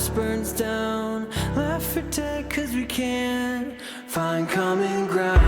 house burns down, left for dead 'cause we can't find common ground.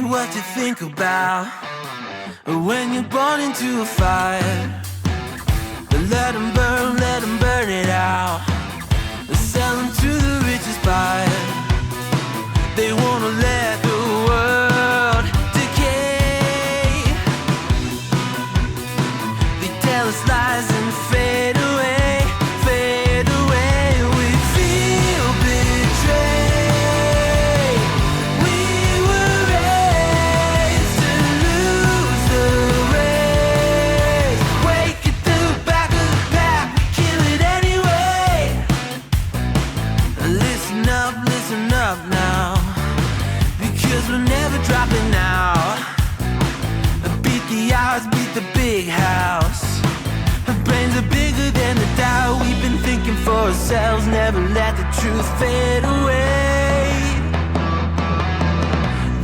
What you think about when you're born into a fire? Let them burn it out. Sell them to the richest buyer. They wanna let the world decay. They tell us lies and fade away, fade away. We feel betrayed. We were raised to lose the race. Wake at the back of the pack, kill it anyway. Listen up now, because we're never dropping out. Beat the odds, beat the big house. Our brains are bigger than the doubt. We've been thinking for ourselves, never let the truth fade away.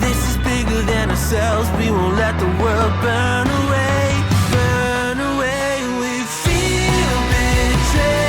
This is bigger than ourselves, we won't let the world burn away, burn away. We feel betrayed.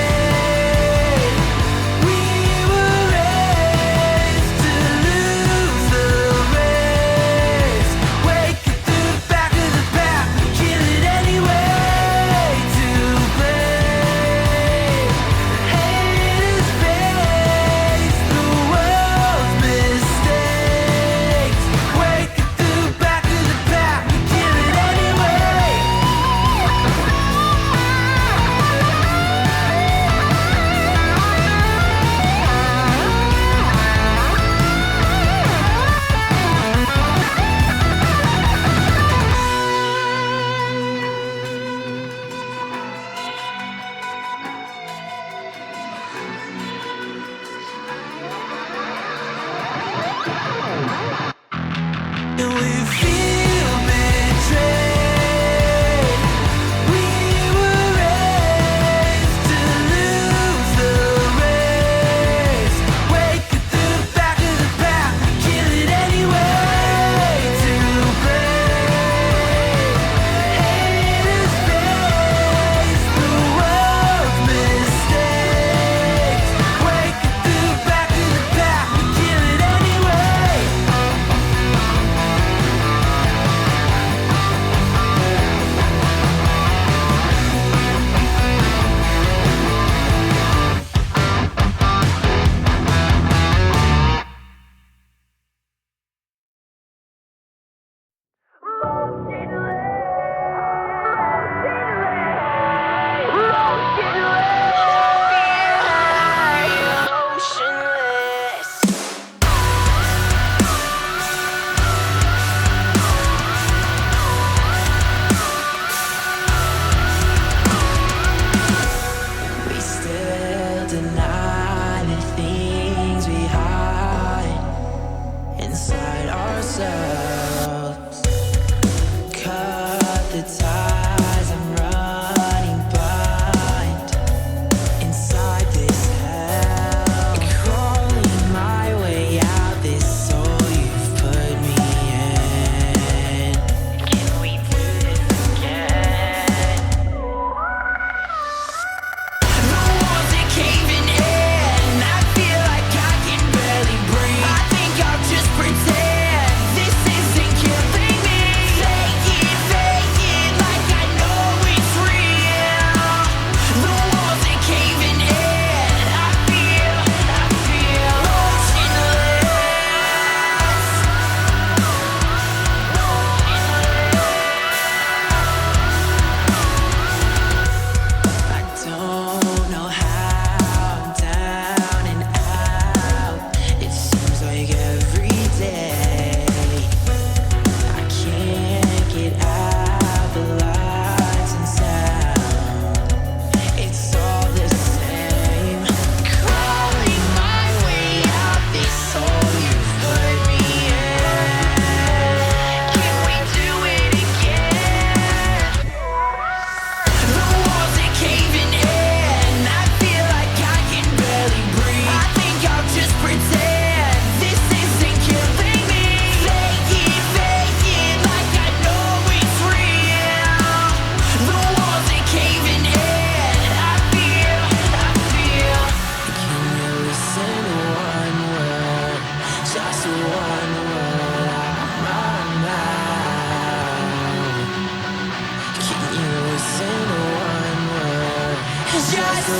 Just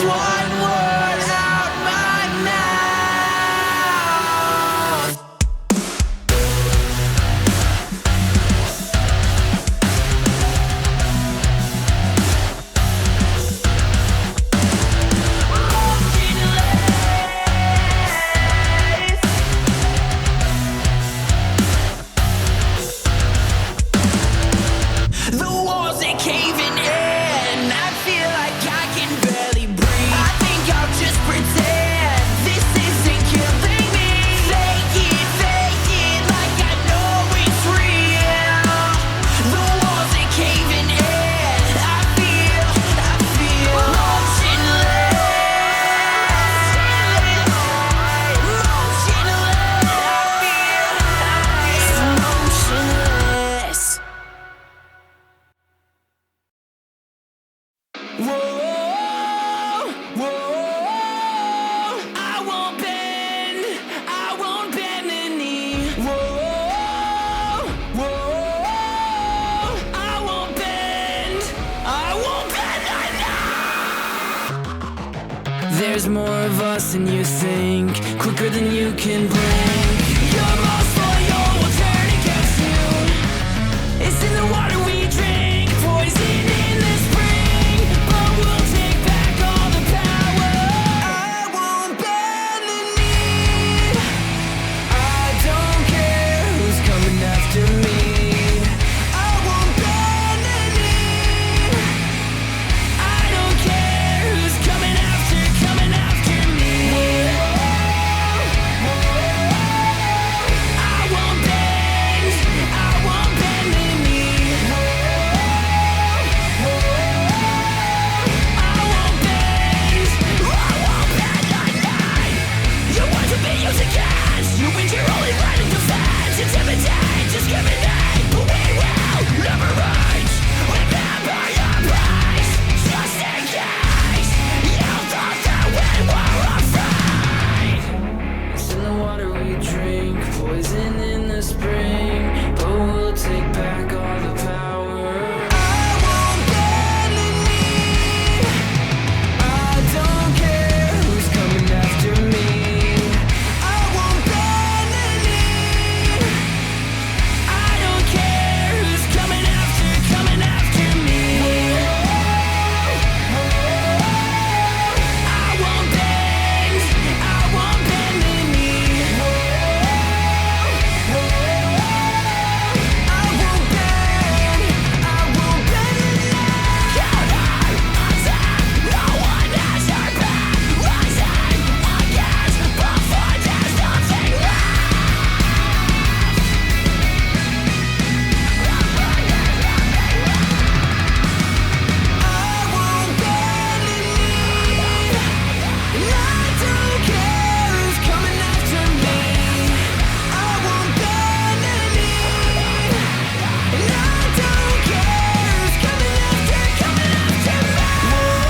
one word out my mouth. The walls are caving in. I feel like I can barely breathe. I think I'll just pretend this isn't killing me. Fake it like I know it's real. The walls are caving in. I feel motionless. Whoa, whoa, I won't bend the knee. Whoa, whoa, I won't bend the knee. There's more of us than you think, quicker than you can blink. Your most loyal will turn against you. It's in the water we drink, poison in the spring, but we'll take back all the power. I won't bend the knee. I don't care who's coming after me. I won't bend the knee. I don't care who's coming after me. I won't bend the knee. You want to be used against. You think you're only right in defense. Intimidate, just give it name. But we will never reach. Remember your place, just in case you thought that we were afraid. It's in the water we drink, poison in the spring, but we'll take back all the power. I won't bend the knee. I don't care who's coming after me. I won't bend the knee. I don't care who's coming after me. I won't bend the knee. I won't bend the knee. Counter attack, no one has your back. Rising against before there's nothing left. I won't bend the knee. And I don't care who's coming after me. I won't bend the knee. And I don't care who's coming after me. Whoa,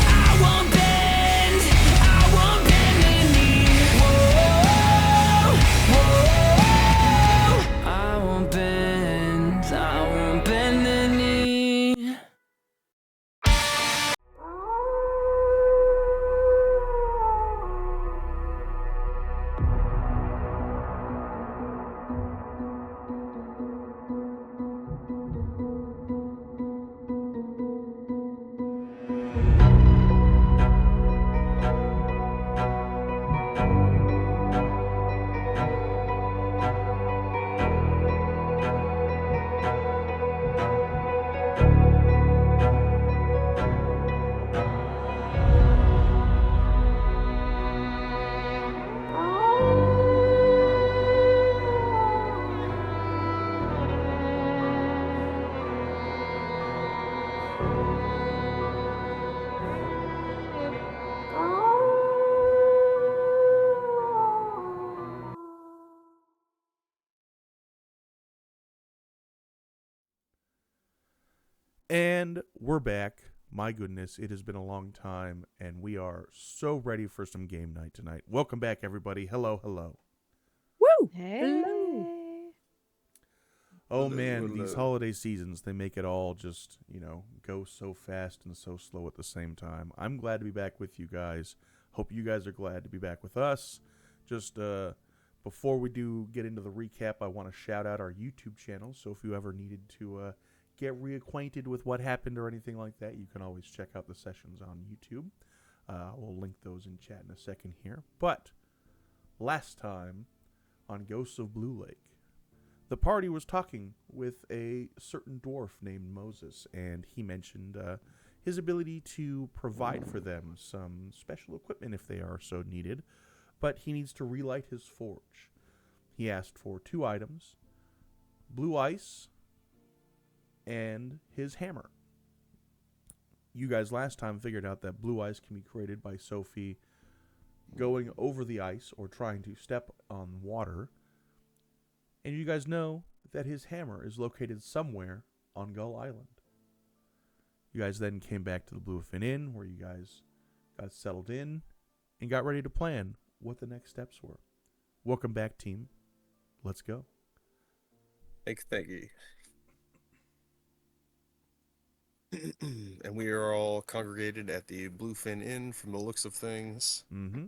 I won't bend the knee. Whoa, I won't bend the knee. And we're back. My goodness, it has been a long time, and we are so ready for some game night tonight. Welcome back, everybody. Hello, hello. Woo! Hey. Hello. Oh man, these holiday seasons, they make it all just, go so fast and so slow at the same time. I'm glad to be back with you guys. Hope you guys are glad to be back with us. Just before we do get into the recap, I want to shout out our YouTube channel. So if you ever needed to get reacquainted with what happened or anything like that, you can always check out the sessions on YouTube. We'll link those in chat in a second here. But last time on Ghosts of Blue Lake, the party was talking with a certain dwarf named Moses, and he mentioned his ability to provide for them some special equipment if they are so needed, but he needs to relight his forge. He asked for 2 items, blue ice and his hammer. You guys last time figured out that blue ice can be created by Sophie going over the ice or trying to step on water. And you guys know that his hammer is located somewhere on Gull Island. You guys then came back to the Bluefin Inn, where you guys got settled in and got ready to plan what the next steps were. Welcome back, team. Let's go. Thank you. And we are all congregated at the Bluefin Inn from the looks of things. Mm-hmm.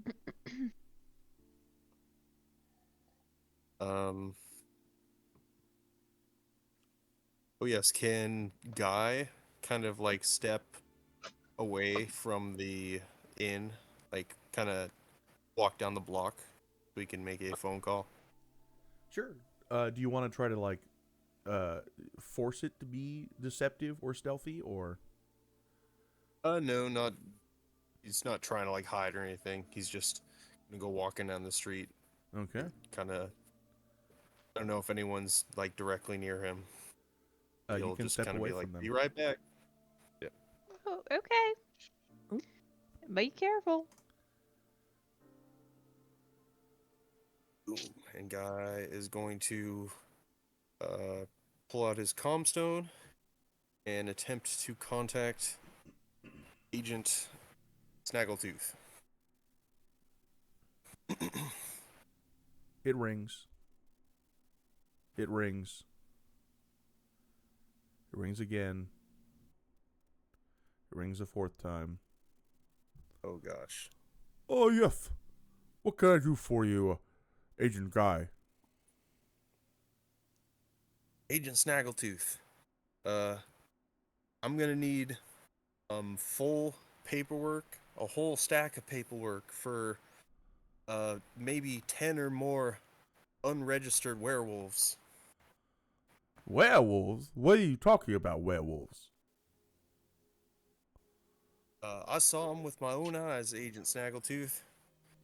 Oh yes, can Guy kind of like step away from the inn, like kind of walk down the block so we can make a phone call? Sure. Do you want to try to force it to be deceptive or stealthy, or? No, not. He's not trying to like hide or anything. He's just gonna go walking down the street. Okay. Kind of. I don't know if anyone's like directly near him. You can step away from them. Be right back. Yeah. Oh, okay. Be careful. Boom. And Guy is going to pull out his comstone and attempt to contact Agent Snaggletooth. It rings. It rings. It rings again. It rings a 4th time. Oh gosh. Oh, yes. What can I do for you, Agent Guy? Agent Snaggletooth. I'm gonna need full paperwork, a whole stack of paperwork for maybe 10 or more unregistered werewolves. Werewolves? What are you talking about, werewolves? I saw them with my own eyes, Agent Snaggletooth.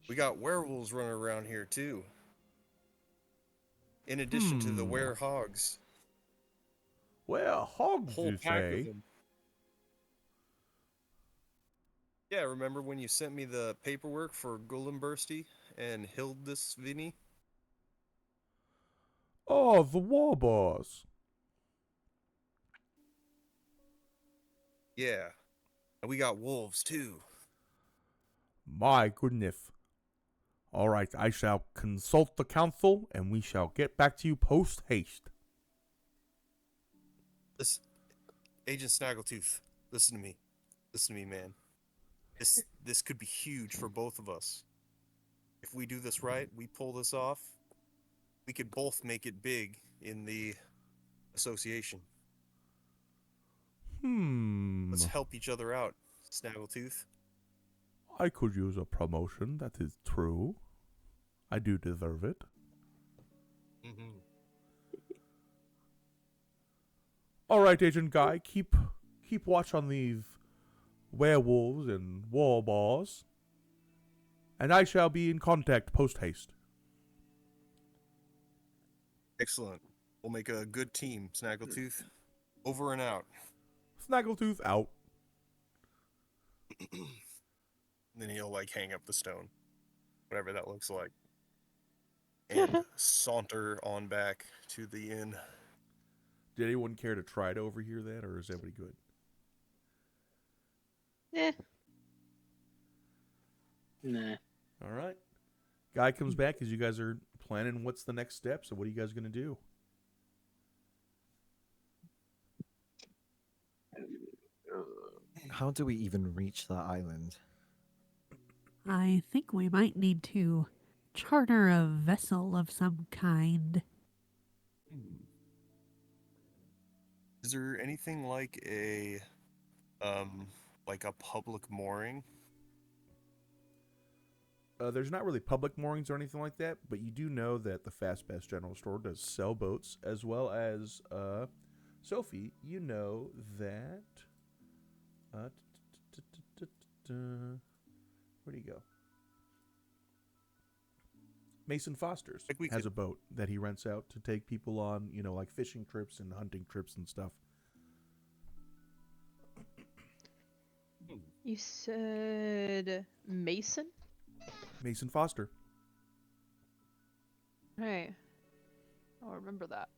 We got werewolves running around here too. In addition to the werehogs. Werehogs, Whole you pack of say? them. Yeah, remember when you sent me the paperwork for Golembursty and Hildis Vinny? Oh, the war boss. Yeah. And we got wolves too. My goodness. All right, I shall consult the council, and we shall get back to you post-haste. This Agent Snaggletooth, listen to me. Listen to me, man. This could be huge for both of us. If we do this right, we pull this off, we could both make it big in the association. Let's help each other out, Snaggletooth. I could use a promotion, that is true. I do deserve it. All right, Agent Guy, keep watch on these werewolves and war boss, and I shall be in contact post-haste. Excellent. We'll make a good team, Snaggletooth. Over and out. Snaggletooth out. Then he'll like hang up the stone. Whatever that looks like. And saunter on back to the inn. Did anyone care to try to overhear that, or is everybody good? Nah. All right. Guy comes back as you guys are planning what's the next step, so what are you guys going to do? How do we even reach that island? I think we might need to charter a vessel of some kind. Is there anything like a public mooring? There's not really public moorings or anything like that, but you do know that the Fast Pass General Store does sell boats, as well as, Sophie, you know that, where'd he go? Mason Foster's Like we has could- a boat that he rents out to take people on, you know, like fishing trips and hunting trips and stuff. You said Mason? Mason Foster. Right. I'll remember that.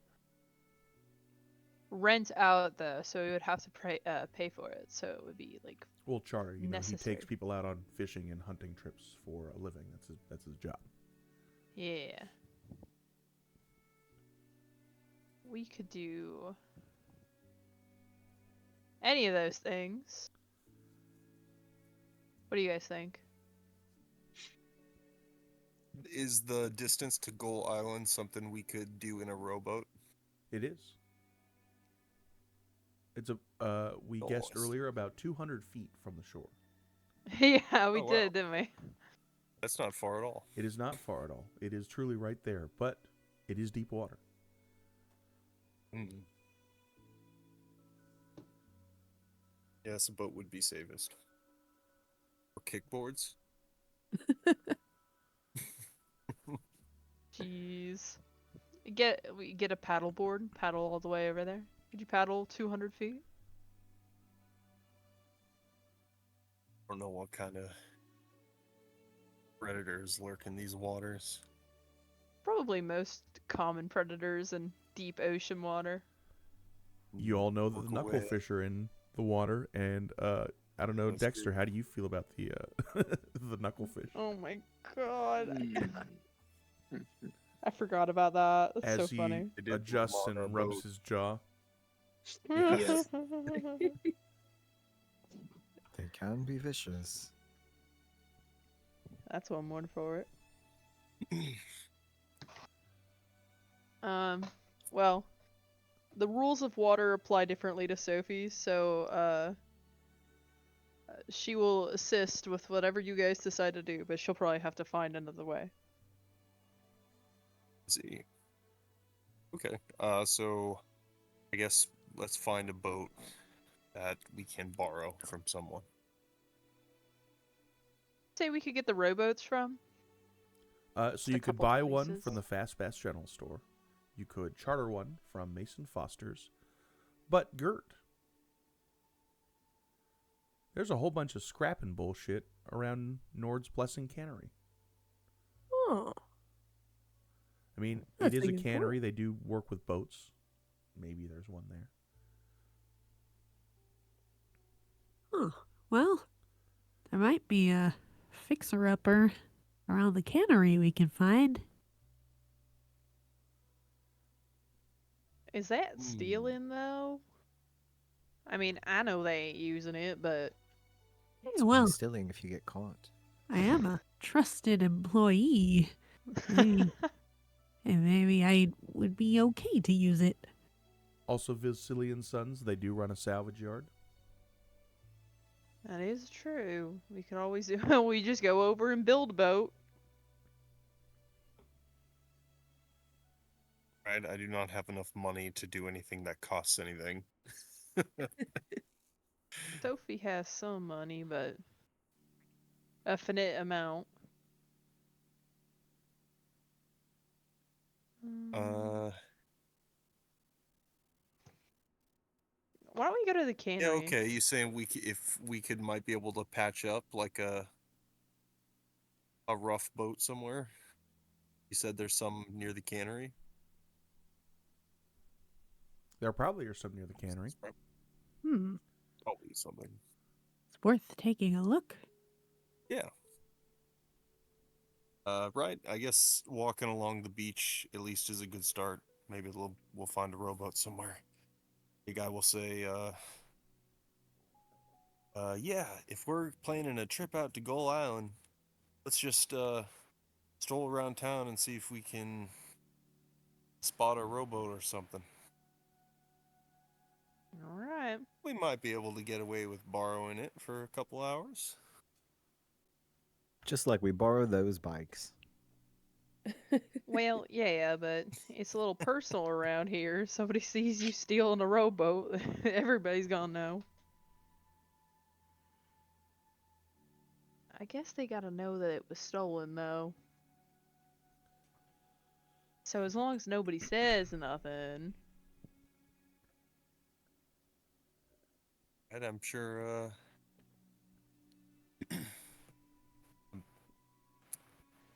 Rent out though, so we would have to pay for it. So it would be like Well, charter, you know, he necessary. takes people out on fishing and hunting trips for a living. That's his job. Yeah. We could do any of those things. What do you guys think? Is the distance to Gull Island something we could do in a rowboat? It is. It's a we guessed Nice. earlier about 200 feet from the shore. Yeah, we Oh, wow. did, didn't we? That's not far at all. It is not far at all. It is truly right there, but it is deep water. Mm. Yes, a boat would be safest. Or kickboards. Jeez. We get a paddle board, paddle all the way over there. Could you paddle 200 feet? I don't know what kind of predators lurk in these waters. Probably most common predators in deep ocean water. You all know that Look the away. knucklefish are in the water, and I don't know, That's Dexter, true. how do you feel about the the knucklefish? Oh my god. I forgot about that. That's As so he funny. They did adjusts put 'em on and our rubs boat. his jaw. Yes. They can be vicious. That's one word for it. Well, the rules of water apply differently to Sophie, so she will assist with whatever you guys decide to do, but she'll probably have to find another way. Let's see. Okay. So I guess let's find a boat that we can borrow from someone. Say we could get the rowboats from. So a you could couple buy one places. from the Fast Pass General Store. You could charter one from Mason Foster's. But Gert, there's a whole bunch of scrapping bullshit around Nord's Blessing Cannery. Oh, I mean, That's it is a thinking cannery. They do work with boats. Maybe there's one there. well, there might be a fixer-upper around the cannery we can find. Is that stealing though? I mean, I know they ain't using it, but Yeah, well, Stealing if you get caught. I am a trusted employee. Maybe, and maybe I would be okay to use it. Also, Vasily and Sons, they do run a salvage yard. that is true. We could always do. We just go over and build a boat. Right? I do not have enough money to do anything that costs anything. Sophie has some money, but a finite amount. Uh, Why don't we go to the yeah, cannery? okay. You saying if we could might be able to patch up like a rough boat somewhere? You said there's some near the cannery. There probably are some near the cannery. Hmm, Probably something. it's worth taking a look. Yeah. Right. I guess walking along the beach at least is a good start. Maybe we'll find a rowboat somewhere. The guy will say, Yeah, if we're planning a trip out to Gull Island, let's just stroll around town and see if we can spot a rowboat or something. All right. We might be able to get away with borrowing it for a couple hours. Just like we borrow those bikes. Well, yeah, but it's a little personal around here. Somebody sees you stealing a rowboat, everybody's gonna know. I guess they gotta know that it was stolen, though. So as long as nobody says nothing. And I'm sure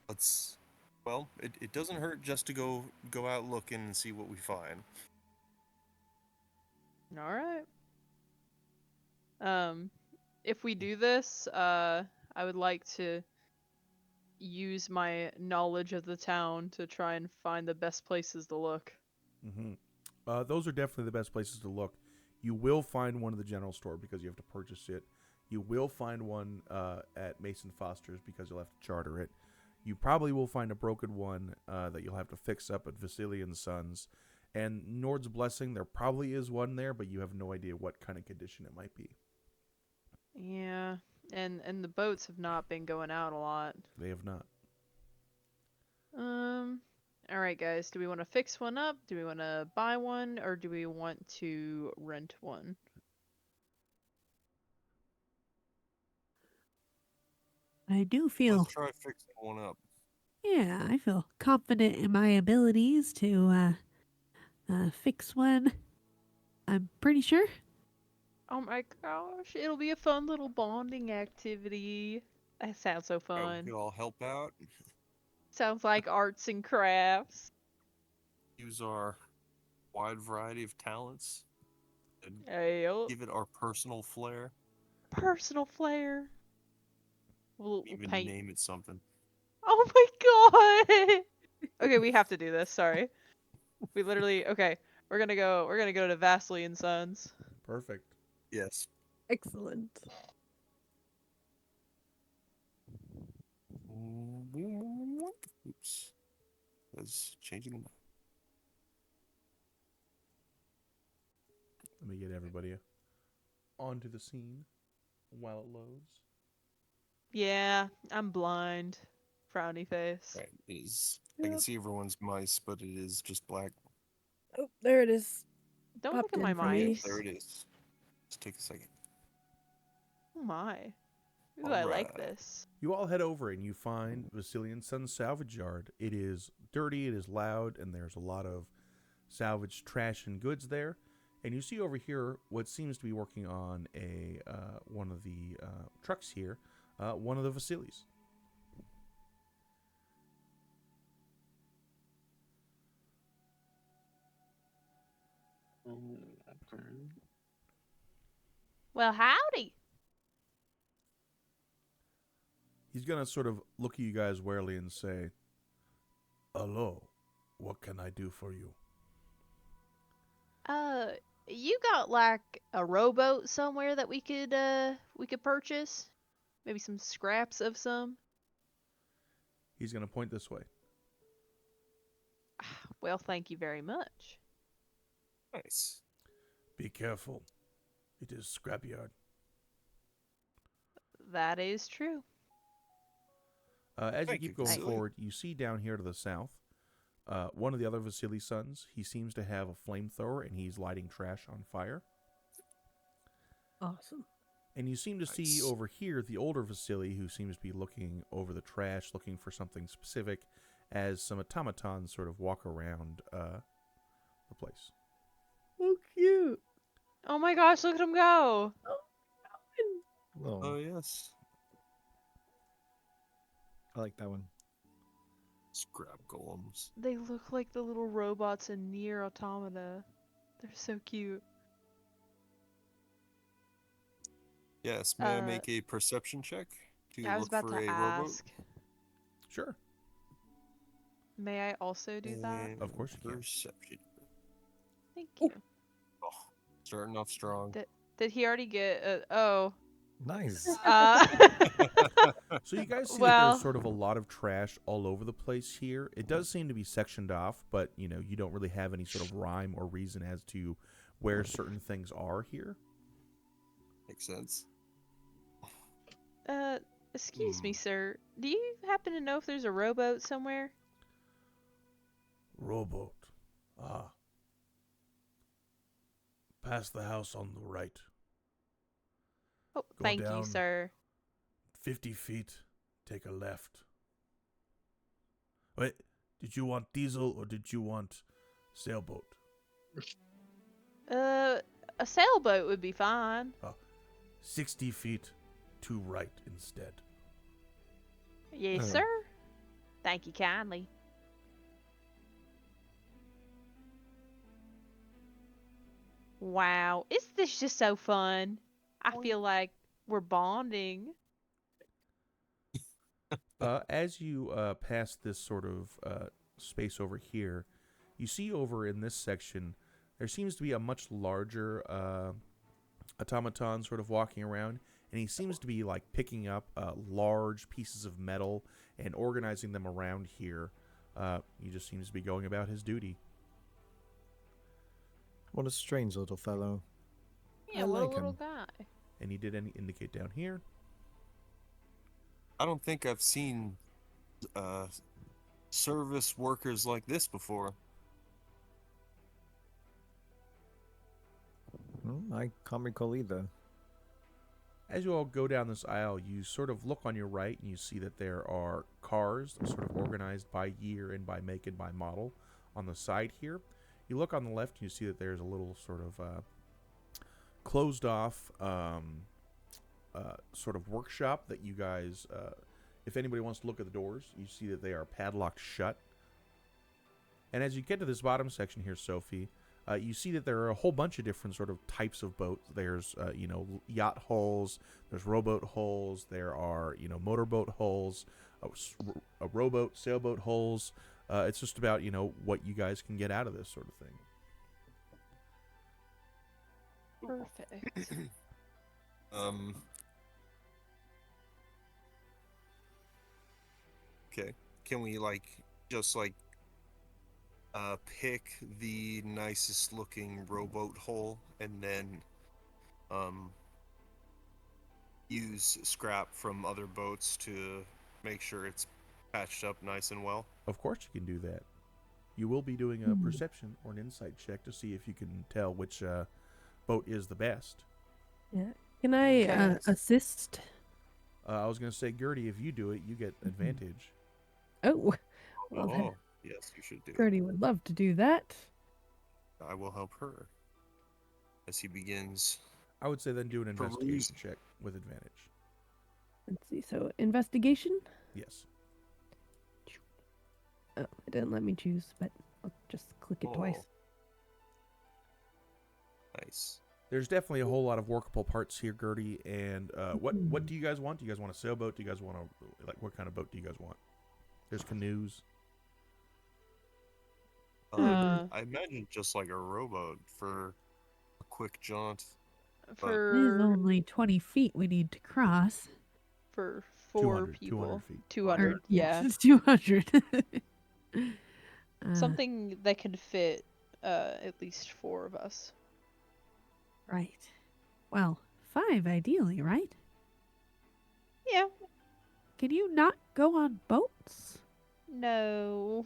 let's well, it doesn't hurt just to go out looking and see what we find. All right. If we do this, I would like to use my knowledge of the town to try and find the best places to look. Mm-hmm. Those are definitely the best places to look. You will find one at the general store because you have to purchase it. You will find one at Mason Foster's because you'll have to charter it. You probably will find a broken one that you'll have to fix up at Vasily and Sons. And Nord's Blessing, there probably is one there, but you have no idea what kind of condition it might be. Yeah, and the boats have not been going out a lot. They have not. All right, guys. Do we want to fix one up? Do we want to buy one, or do we want to rent one? I do feel, Let's try fixing one up. yeah, I feel confident in my abilities to fix one. I'm pretty sure. Oh my gosh, it'll be a fun little bonding activity. That sounds so We fun. could all help out, Sounds like arts and crafts. use our wide variety of talents, and Hey, give it our personal flair. personal flair. We'll Even paint. name it something. Oh my god. Okay, we have to do this. Sorry. We literally. Okay, we're gonna go. We're gonna go to Vasily and Sons. Perfect. Yes. Excellent. Oops. That's changing the map. Let me get everybody onto the scene while it loads. Yeah, I'm blind. Frowny face. Right. I can see everyone's mice, but it is just black. Oh, there it is. Don't Popped look at my in for me. mice. There it is. Just take a second. Oh my. Ooh, I like Alright. this. You all head over and you find Vasily and Son's salvage yard. It is dirty, it is loud, and there's a lot of salvage trash and goods there. And you see over here what seems to be working on a one of the trucks here, one of the Vasilis. Well, howdy. He's gonna sort of look at you guys warily and say, "Hello, what can I do for you?" You got like a rowboat somewhere that we could purchase? Maybe some scraps of some? He's gonna point this way. Well, thank you very much. Nice. Be careful. It is scrapyard. That is true. As Thank you you, keep going Vasily. forward, you see down here to the south, one of the other Vasily sons. He seems to have a flamethrower, and he's lighting trash on fire. Awesome. And you seem to see Nice. over here the older Vasily, who seems to be looking over the trash, looking for something specific, as some automatons sort of walk around the place. Oh, cute. Oh my gosh, look at him go. Oh, Oh, yes. I like that one. Scrap golems. They look like the little robots in Nier Automata. They're so cute. Yes, may I make a perception check to I was look about for to a rowboat? ask. Sure. May I also do that? And Of course you can. Perception. Thank you. Oh, starting off strong. Did he already get oh. Nice. So you guys see that Well- there's sort of a lot of trash all over the place here. It does seem to be sectioned off, but you know, you don't really have any sort of rhyme or reason as to where certain things are here. Makes sense. Excuse me, sir. Do you happen to know if there's a rowboat somewhere? Rowboat. Ah. Past the house on the right. Oh, Go thank you, down. sir. 50 feet. Take a left. Wait, did you want diesel or did you want sailboat? A sailboat would be fine. 60 feet to right instead. Yes, Oh. sir. Thank you kindly. Wow, is this just so fun? I feel like we're bonding. As you pass this sort of space over here, you see over in this section, there seems to be a much larger automaton sort of walking around, and he seems to be like picking up large pieces of metal and organizing them around here. He just seems to be going about his duty. What a strange little fellow. Yeah, I what like a little him. guy. And he did indicate down here. I don't think I've seen service workers like this before. I can't recall either. As you all go down this aisle, you sort of look on your right and you see that there are cars sort of organized by year and by make and by model on the side here. You look on the left and you see that there's a little sort of closed off sort of workshop that you guys, if anybody wants to look at the doors, you see that they are padlocked shut. And as you get to this bottom section here, Sophie, you see that there are a whole bunch of different sort of types of boats. There's, yacht hulls, there's rowboat hulls, there are, motorboat hulls, a rowboat, sailboat hulls. It's just about, what you guys can get out of this sort of thing. Perfect. Okay. Can we just pick the nicest looking rowboat hull and then use scrap from other boats to make sure it's patched up nice and well? Of course you can do that. You will be doing a perception or an insight check to see if you can tell which boat is the best. Yeah. Can I Okay. assist? I was going to say, Gertie, if you do it, you get advantage. Oh, well, Oh, yes, you should do it. Gertie would love to do that. I will help her as he begins. I would say then do an investigation Peruse. check with advantage. Let's see. So, investigation? Yes. Oh, it didn't let me choose, but I'll just click it twice. Nice. There's definitely a whole lot of workable parts here, Gertie. And what do you guys want? Do you guys want a sailboat? Do you guys want what kind of boat do you guys want? There's canoes. I imagine just like a rowboat for a quick jaunt. It is For only 20 feet we need to cross. for 4 200 people. feet. 200, yeah. It's 200. Something that can fit at least 4 of us. Right. Well, 5 ideally, right? Yeah. Can you not go on boats? No.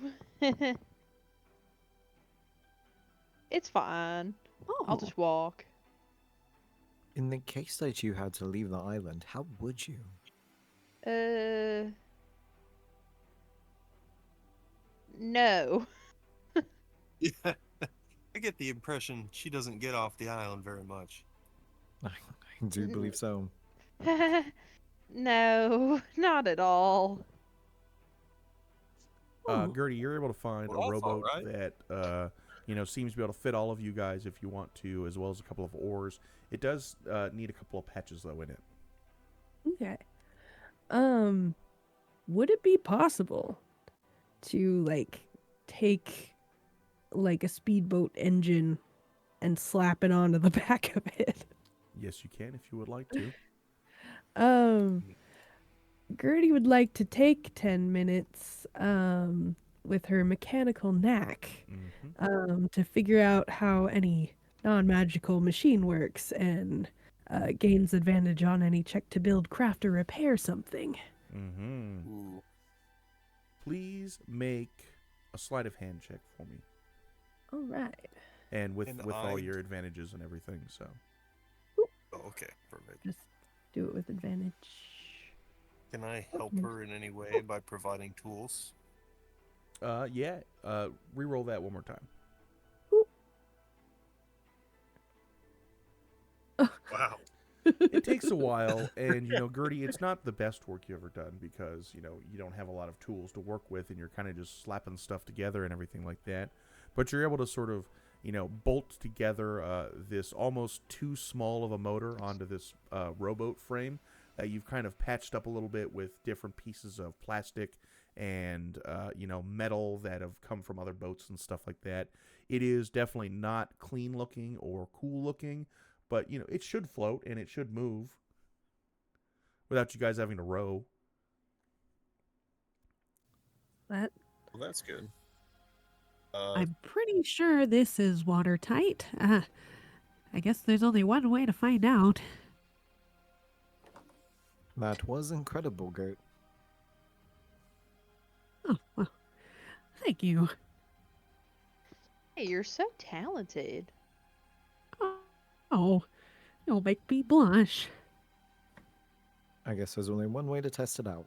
It's fine. Oh, I'll just walk. In the case that you had to leave the island, how would you? No. Yeah. I get the impression she doesn't get off the island very much. I do believe so. No, not at all. Gertie, you're able to find Well, a that's all rowboat right. that seems to be able to fit all of you guys if you want to, as well as a couple of oars. It does need a couple of patches though in it. okay. Would it be possible to take a speedboat engine and slap it onto the back of it? Yes, you can if you would like to. Gertie would like to take 10 minutes with her mechanical knack to figure out how any non-magical machine works and gains advantage on any check to build, craft, or repair something. Ooh. Please make a sleight of hand check for me, All right. and with And all I- your advantages and everything. So Oh, okay, perfect. Just do it with advantage. Can I help her in any way by providing tools? yeah, re-roll that one more time. Wow. It takes a while, and Gertie, it's not the best work you've ever done because you don't have a lot of tools to work with, and you're kind of just slapping stuff together and everything like that. But you're able to sort of bolt together this almost too small of a motor onto this rowboat frame that you've kind of patched up a little bit with different pieces of plastic and metal that have come from other boats and stuff like that. It is definitely not clean looking or cool looking, but it should float and it should move without you guys having to row. That Well, that's good. I'm pretty sure this is watertight. I guess there's only one way to find out. That was incredible, Gert. Oh, well, thank you. Hey, you're so talented. Oh, you'll make me blush. I guess there's only one way to test it out.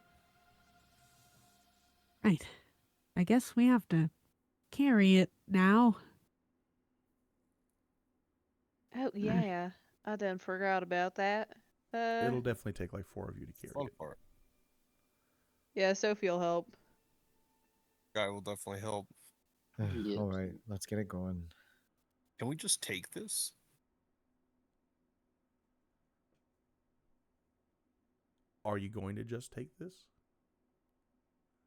Right. I guess we have to carry it now. Oh yeah, I done forgot about that. It'll definitely take like 4 of you to carry Fun it. part. Yeah, Sophie'll help. Guy will definitely help. Yes. All right, let's get it going. Can we just take this? Are you going to just take this?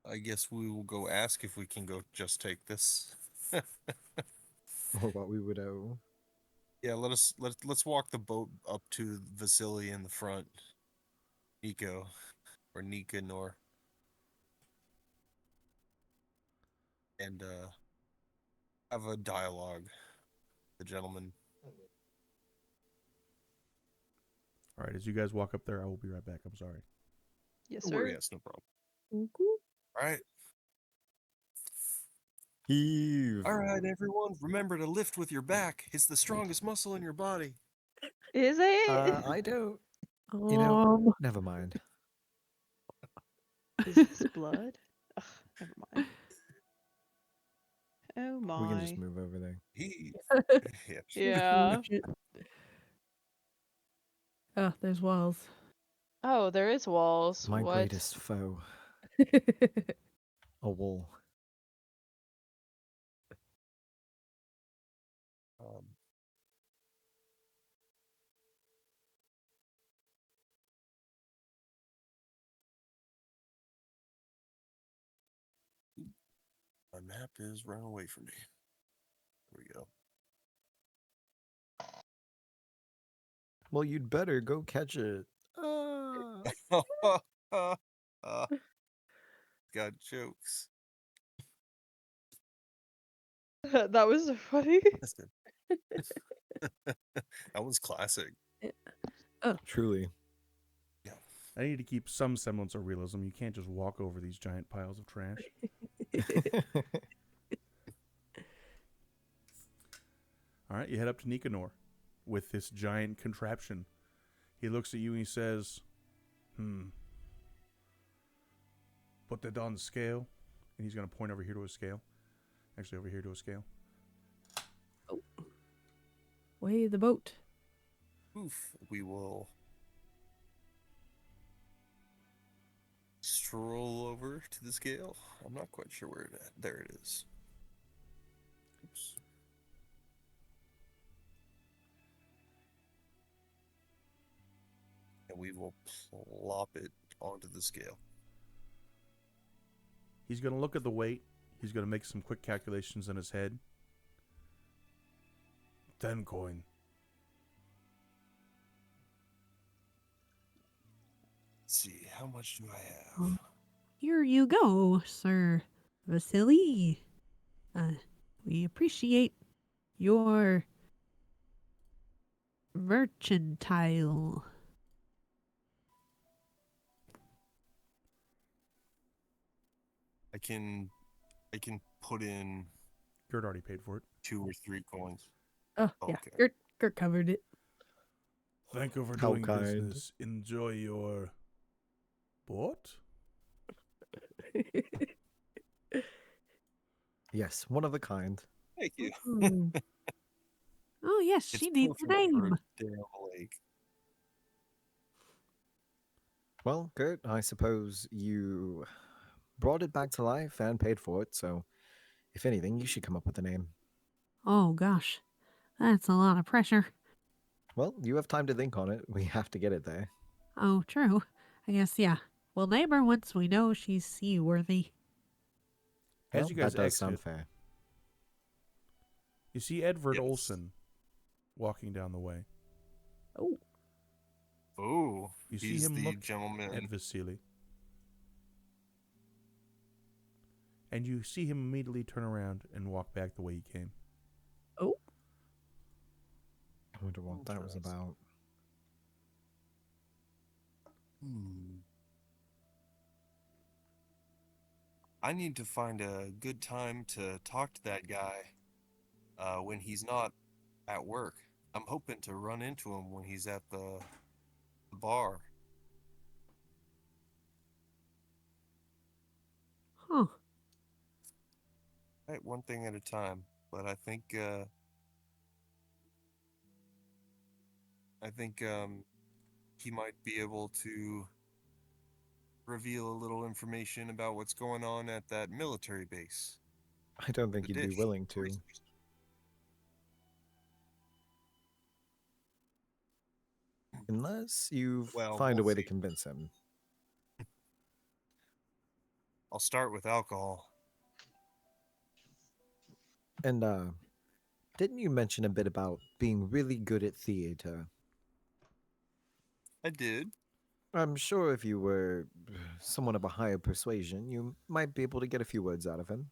I guess we will go ask if we can go just take this. Or what we would owe. Yeah, let's walk the boat up to Vasily in the front. Nico or Nicanor. And have a dialogue. The gentleman. All right, as you guys walk up there, I will be right back. I'm sorry. Yes, Oh, sir. yes, no problem. Cool. All right. Heave. All right, everyone. Remember to lift with your back. It's the strongest muscle in your body. Is it? I don't. You know, never mind. Is this blood? Ugh, never mind. Oh my. We can just move over there. He. Yeah. Yeah. Shit. Oh, there's walls. Oh, there is walls. My what? greatest foe. A wall. My map is running away from me. There we go. Well, you'd better go catch it. Got jokes. That was so funny. That's good. That was classic. Truly. I need to keep some semblance of realism. You can't just walk over these giant piles of trash. All right, you head up to Nicanor with this giant contraption. He looks at you and he says, put that on the scale. And he's going to point over here to a scale. Actually, over here to a scale. Weigh the boat. Oof. We will stroll over to the scale. I'm not quite sure where it is. There it is. Oops. And we will plop it onto the scale. He's going to look at the weight. He's going to make some quick calculations in his head. 10 coin. see, how much do I Oh, have? here you go, Sir Vasily. We appreciate your mercantile. I can put in Gert already paid for it. 2 or 3 coins. Oh, yeah. Okay. Gert covered it. Thank you for How doing kind. business. Enjoy your boat. Yes, one of a kind. Thank you. Hmm. Oh, yes, It's she needs a perfect for a name. damn lake. Well, Gert, I suppose you brought it back to life and paid for it, so if anything, you should come up with a name. Oh, gosh. That's a lot of pressure. Well, you have time to think on it. We have to get it there. Oh, true. I guess, yeah. We'll name her once we know she's seaworthy. As Well, you guys that does exit, sound fair. you see Edward Yes. Olson walking down the way. Oh, Oh, You see he's him the look gentleman. at Vasily. And you see him immediately turn around and walk back the way he came. oh. I wonder what that was Interesting. about. I need to find a good time to talk to that guy when he's not at work. I'm hoping to run into him when he's at the bar. Huh. Right, one thing at a time. But I think he might be able to reveal a little information about what's going on at that military base. I don't think The you'd be dish. willing to. Unless you Well, find a we'll way to see. convince him. I'll start with alcohol. And, didn't you mention a bit about being really good at theater? I did. I'm sure if you were someone of a higher persuasion, you might be able to get a few words out of him.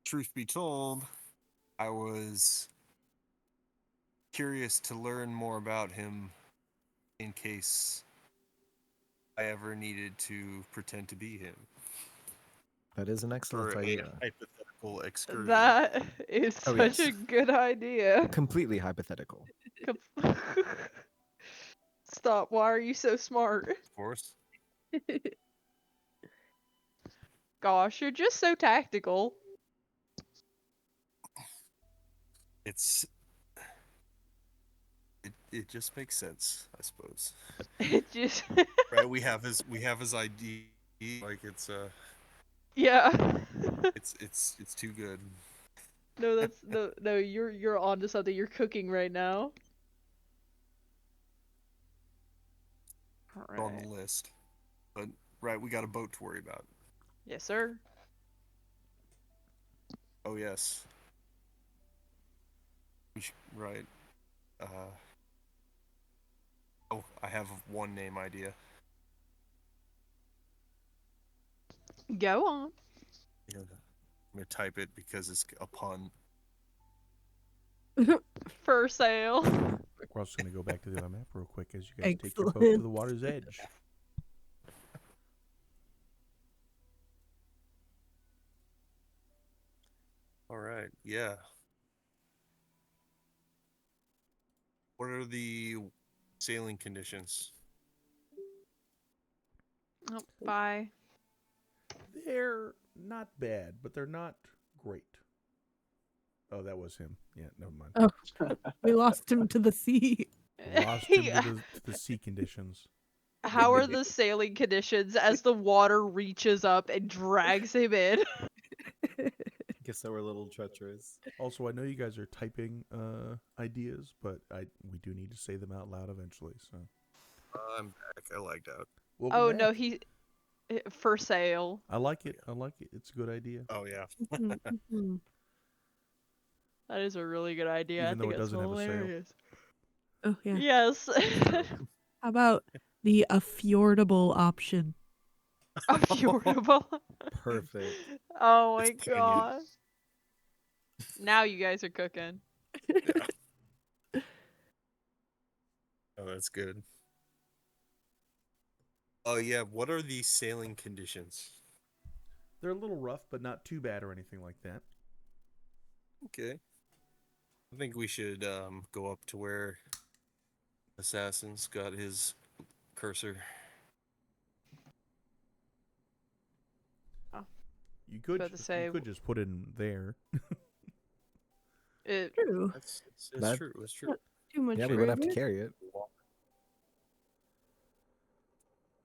Truth be told, I was curious to learn more about him in case I ever needed to pretend to be him That is an for excellent a idea. hypothetical excursion. That is Oh, such yes. a good idea. Completely hypothetical. Com- Stop. Why are you so smart? Of course. Gosh, you're just so tactical. It's it just makes sense, I suppose. It just Right? We have his ID. Like it's yeah. it's too good. No, that's no. You're onto something. You're cooking right now. All On right. the list. But right, we got a boat to worry about. Yes, sir. Oh yes. Right. Oh, I have one name idea. Go on. I'm gonna type it because it's a pun. For sale. We're also going to go back to the other map real quick as you guys take your boat to Excellent. the water's edge. All right. Yeah. What are the sailing conditions? Oh, bye. They're not bad, but they're not great. Oh, that was him. Yeah, never mind. Oh, we lost him to the sea. Lost him to the sea conditions. How are the sailing conditions as the water reaches up and drags him in? Guess they were a little treacherous. Also, I know you guys are typing ideas, but we do need to say them out loud eventually. So I'm back. I lagged out. welcome Oh back. no, he for sale. I like it. I like it. It's a good idea. Oh yeah. Mhm. That is a really good idea. Even I though think it that's doesn't have a sail. hilarious. Oh yeah. Yes. How about the affordable option? Affordable. Perfect. Oh my It's poignant. god. Now you guys are cooking. Oh, that's good. Oh yeah, what are the sailing conditions? They're a little rough, but not too bad or anything like that. Okay. I think we should go up to where Assassin's got his cursor. You could About to just, say you could just put it in there. it. True. That's That- true. That's true. Not too much. Yeah, we for wouldn't have to it. carry it.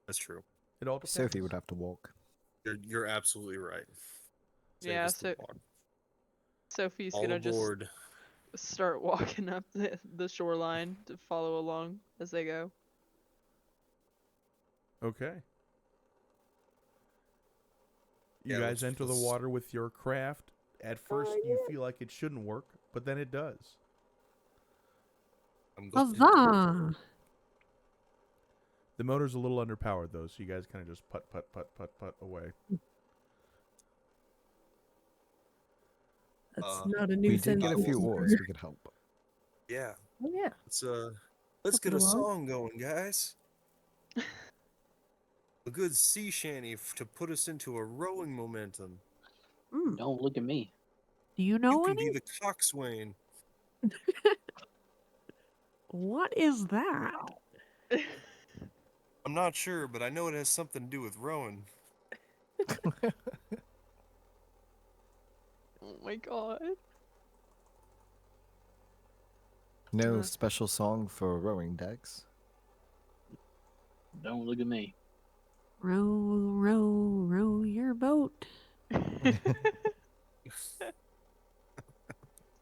That's true. It all depends. Sophie would have to walk. You're absolutely right. Save Yeah, us the so log. Sophie's All gonna just aboard. start walking up the shoreline to follow along as they go. Okay. You Yeah, guys let's- enter the let's- water with your craft. At first, you feel like it shouldn't work, but then it does. I'm glad- Huzzah! The motor's a little underpowered, though, so you guys kind of just putt, putt, putt, putt, putt away. That's Uh, not a We nuisance. did get a few oars. We could help. Yeah. Oh, yeah. Let's get Helping a along. song going, guys. A good sea shanty to put us into a rowing momentum. Don't look at me. Do you You know can any? be the coxswain. What is that? I'm not sure, but I know it has something to do with rowing. Oh my god. No special song for rowing decks. Don't look at me. Row, row, row your boat.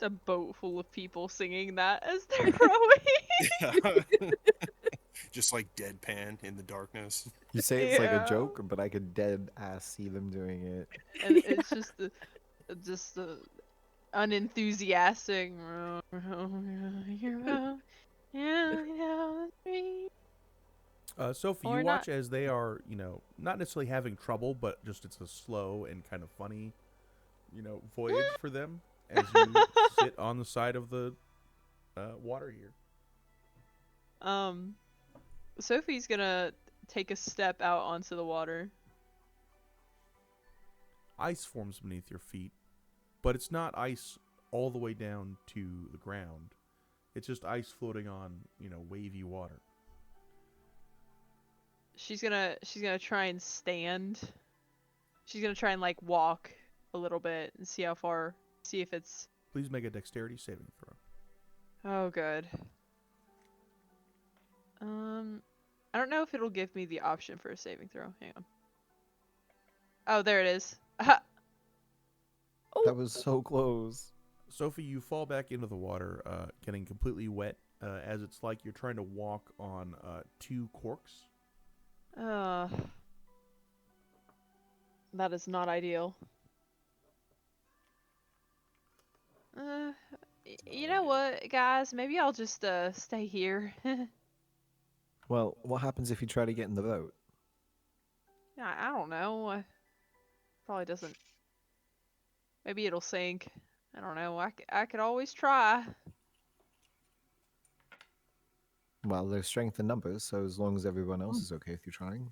A boat full of people singing that as they're rowing. Just like deadpan in the darkness. You say it's like Yeah. a joke, but I could dead ass see them doing it. And it's just the unenthusiastic row, row, row your boat down the street. Sophie, Or you not. watch as they are, not necessarily having trouble, but just it's a slow and kind of funny, voyage for them as you sit on the side of the water here. Sophie's gonna take a step out onto the water. Ice forms beneath your feet, but it's not ice all the way down to the ground. It's just ice floating on, wavy water. She's gonna try and stand. She's gonna try and like walk a little bit and see if it's. Please make a dexterity saving throw. Oh, good. I don't know if it'll give me the option for a saving throw. Hang on. Oh, there it is. Aha! That was so close. Sophie, you fall back into the water, getting completely wet, as it's like you're trying to walk on two corks. That is not ideal. You know what, guys? Maybe I'll just stay here. Well, what happens if you try to get in the boat? I don't know. Probably doesn't. Maybe it'll sink. I don't know. I could always try. Well, there's strength in numbers, so as long as everyone else is okay with you trying.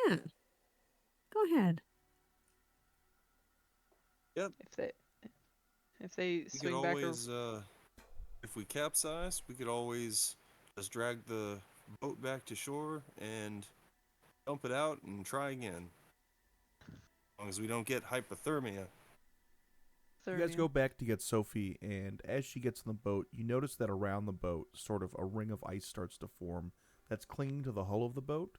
Yeah. Go ahead. If they We could swing back or always, if we capsize, we could always just drag the boat back to shore and dump it out and try again. As long as we don't get hypothermia. You guys go back to get Sophie, and as she gets in the boat, you notice that around the boat, sort of a ring of ice starts to form that's clinging to the hull of the boat.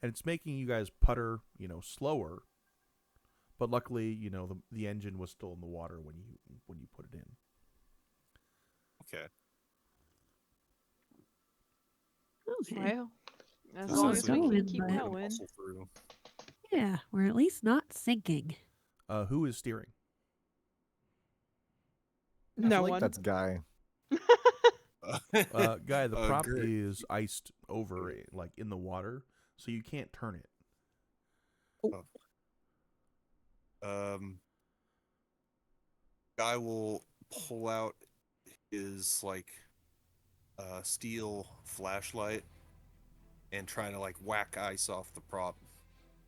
And it's making you guys putter, slower. But luckily, the engine was still in the water when you put it in. Okay. Okay. Well, as This long is as we going, can keep but- going. Muscle through. Yeah, we're at least not sinking. Who is steering? I No feel like one. that's Guy. Guy, the prop Gert, is iced over, like in the water, so you can't turn it. um, Guy will pull out his like steel flashlight and try to like whack ice off the prop.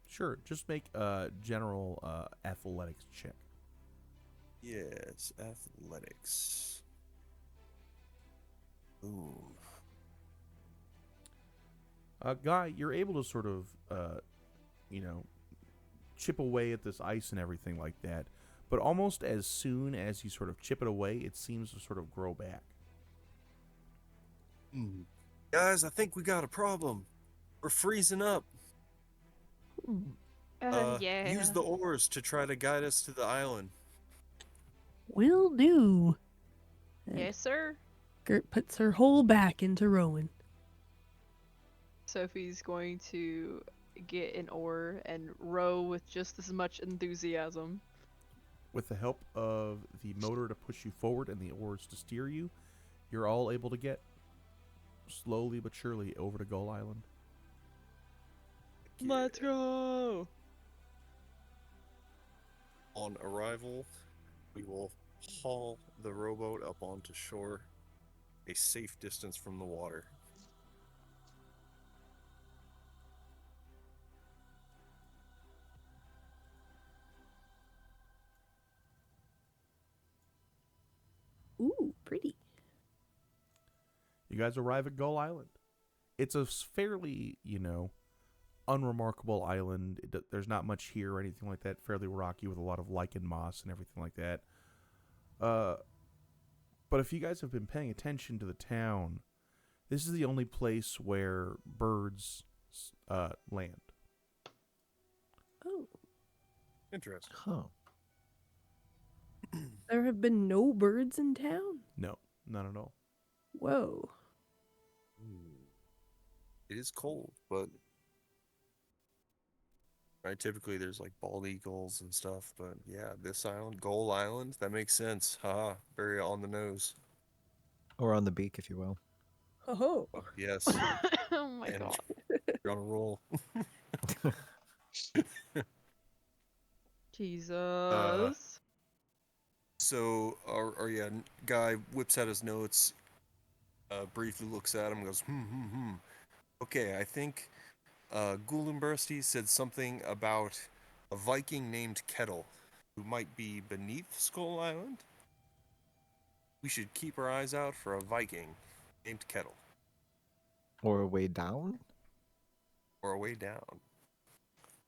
Sure, just make a general athletics check. Yes, athletics. Ooh. Guy, you're able to sort of, you know, chip away at this ice and everything like that, but almost as soon as you sort of chip it away, it seems to sort of grow back. Guys, I think we got a problem. We're freezing up. Yeah. Use the oars to try to guide us to the island. Will do. Yes, sir. Gert puts her whole back into rowing. Sophie's going to get an oar and row with just as much enthusiasm. With the help of the motor to push you forward and the oars to steer you, you're all able to get slowly but surely over to Gull Island. Let's go! On arrival, we will haul the rowboat up onto shore, a safe distance from the water. Ooh, pretty. You guys arrive at Gull Island. It's a fairly, unremarkable island. There's not much here or anything like that. Fairly rocky with a lot of lichen moss and everything like that. But if you guys have been paying attention to the town, this is the only place where birds land. Oh, Interesting. Huh. there have been no birds in town? No, not at all. Whoa. It is cold, but right, typically there's like bald eagles and stuff, but yeah, this island, Gull Island, that makes sense. Haha, very on the nose. Or on the beak, if you will. Oh, Oh, yes, Oh my and god. you're on a roll. Jesus. So, yeah, guy whips out his notes, briefly looks at him, and goes, Okay, I think Gulenbursty said something about a Viking named Kettle, who might be beneath Skull Island. We should keep our eyes out for a Viking named Kettle, Or a way down? or a way down,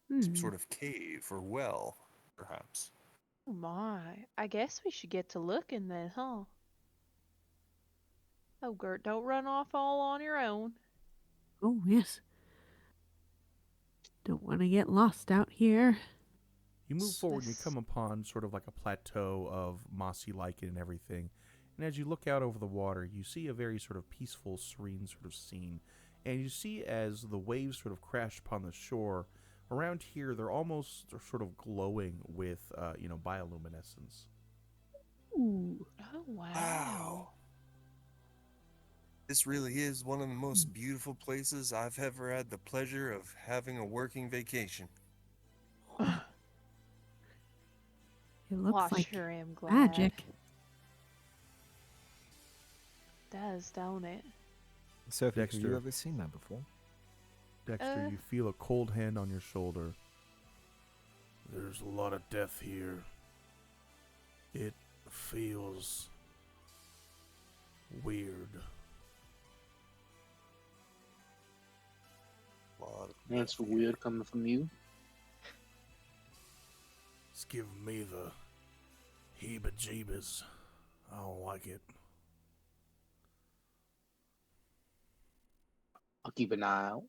some sort of cave or well, perhaps. Oh my. I guess we should get to looking then, huh? Oh, Gert, don't run off all on your own. Oh, yes. Don't want to get lost out here. You move forward and you This- come upon sort of like a plateau of mossy lichen and everything. And as you look out over the water, you see a very sort of peaceful, serene sort of scene. And you see as the waves sort of crash upon the shore, around here they're almost sort of glowing with, bioluminescence. ooh. Oh, wow. Wow. This really is one of the most beautiful places I've ever had the pleasure of having a working vacation. It looks Well, I like sure am glad. magic. Does, don't it? Sophie, have Dexter. you ever seen that before? Dexter, you feel a cold hand on your shoulder. There's a lot of death here. It feels weird. That's weird coming from you. It's giving me the heebie-jeebies. I don't like it. I'll keep an eye out.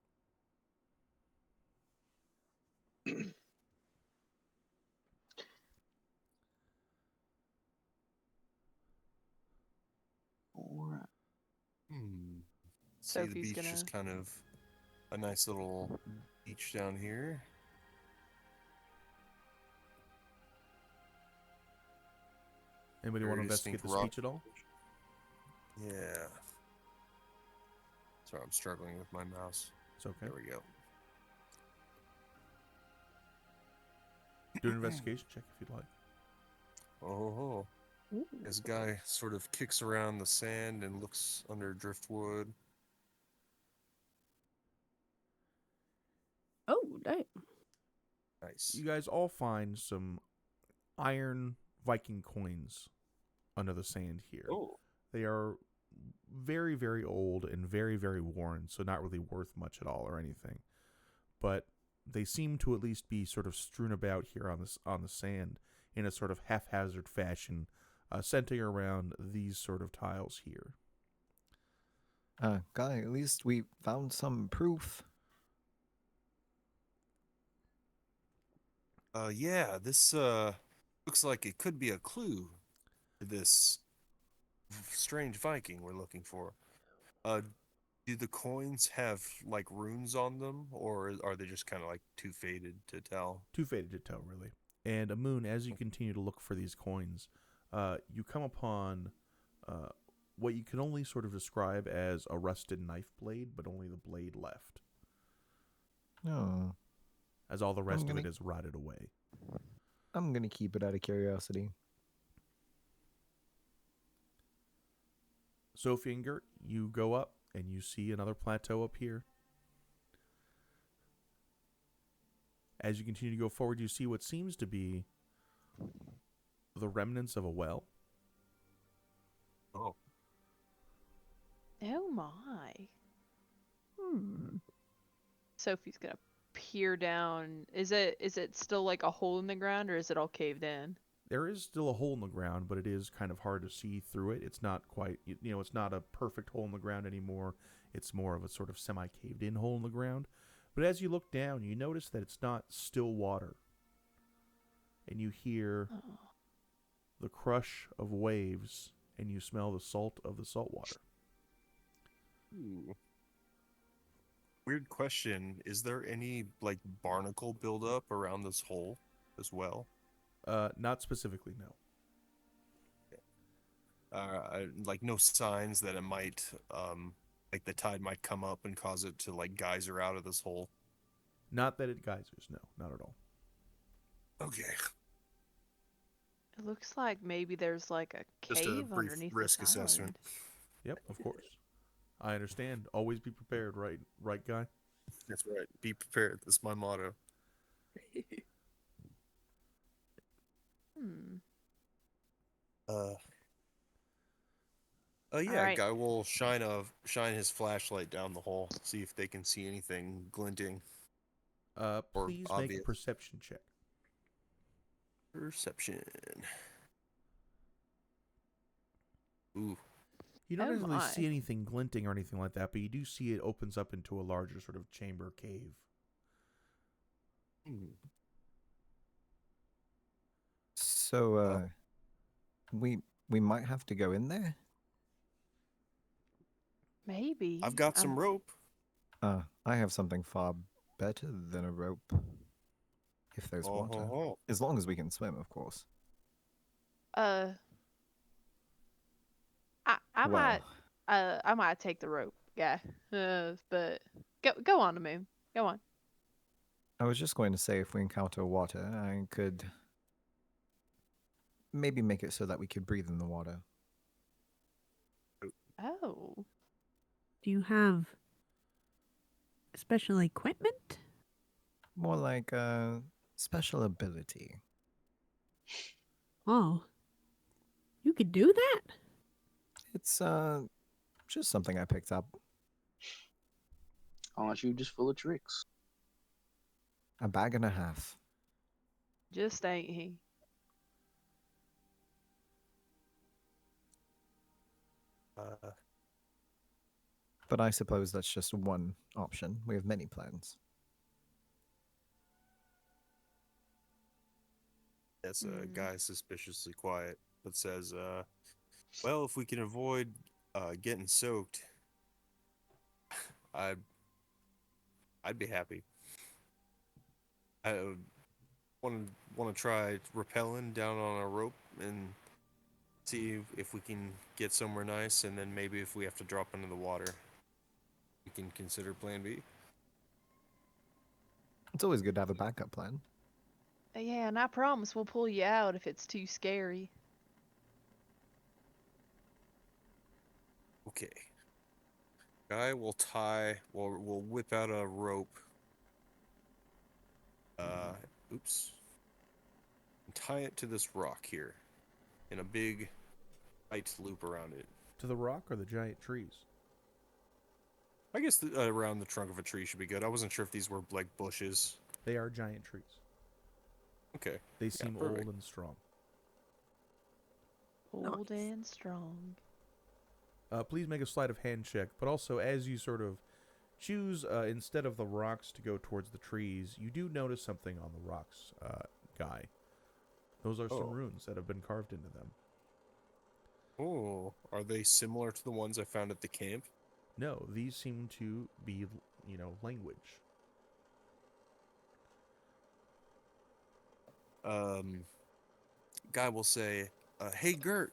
Alright. See, the Sophie's beach is gonna- kind of a nice little beach down here. Anybody Very want to distinct investigate the rock. speech at all? Yeah. Sorry, I'm struggling with my mouse. It's okay. There we go. Do an investigation check if you'd like. Oh, this guy sort of kicks around the sand and looks under driftwood. Oh, dang. Nice. You guys all find some iron Viking coins under the sand here. Oh, They are very, very old and very, very worn, so not really worth much at all or anything. But they seem to at least be sort of strewn about here on the sand in a sort of haphazard fashion, centering around these sort of tiles here. Guy, at least we found some proof. Yeah, this looks like it could be a clue to this strange Viking we're looking for. Do the coins have like runes on them, or are they just kind of like too faded to tell? Too faded to tell, really. And Moon, as you continue to look for these coins, you come upon what you can only sort of describe as a rusted knife blade, but only the blade left, Oh, as all the rest of gonna- it is rotted away. I'm gonna keep it out of curiosity. Sophie and Gert, you go up and you see another plateau up here. As you continue to go forward, you see what seems to be the remnants of a well. Oh, Oh my. Hmm. Sophie's gonna peer down. Is it still like a hole in the ground, or is it all caved in? There is still a hole in the ground, but it is kind of hard to see through it. It's not quite, it's not a perfect hole in the ground anymore. It's more of a sort of semi-caved in hole in the ground. But as you look down, you notice that it's not still water. And you hear Oh. the crush of waves, and you smell the salt of the salt water. ooh. Weird question. Is there any like barnacle buildup around this hole as well? Not specifically, no. Like no signs that it might, like the tide might come up and cause it to like geyser out of this hole. Not that it geysers, no, not at all. Okay. It looks like maybe there's like a Just a cave brief underneath risk this assessment. Yep, of course. I understand. Always be prepared, right, guy? That's right. Be prepared. That's my motto. island. Yeah, Alright. guy will shine his flashlight down the hole, see if they can see anything glinting. Or Please make a obvious. perception check. Perception. Ooh. You don't Oh necessarily see my. anything glinting or anything like that, but you do see it opens up into a larger sort of chamber cave. Hmm. So, we might have to go in there. Maybe. I've got some rope. I have something far better than a rope. If there's water. Oh. As long as we can swim, of course. I Well, I might take the rope, yeah. But go on, Moon. Go on. I was just going to say if we encounter water, I could maybe make it so that we could breathe in the water. Oh. Do you have special equipment? More like a special ability. Oh. You could do that? It's just something I picked up. Aren't you just full of tricks? A bag and a half. Just ain't he. But I suppose that's just one option. We have many plans. That's a Mm. guy suspiciously quiet, but says, well, if we can avoid getting soaked, I'd be happy. I want to try rappelling down on a rope and see if we can get somewhere nice, and then maybe if we have to drop into the water. We can consider Plan B. It's always good to have a backup plan. Yeah, and I promise we'll pull you out if it's too scary. Okay. Guy will tie. We'll whip out a rope. Uh, oops. And tie it to this rock here, in a big, tight loop around it. To the rock or the giant trees? I guess around the trunk of a tree should be good. I wasn't sure if these were like bushes. They are giant trees. Okay. They Yeah, seem perfect. old and strong. Old Nice. and strong. Please make a sleight of hand check, but also as you sort of choose, instead of the rocks to go towards the trees, you do notice something on the rocks, Guy. Those are Oh. some runes that have been carved into them. Oh, are they similar to the ones I found at the camp? No, these seem to be, language. Guy will say, "Hey Gert,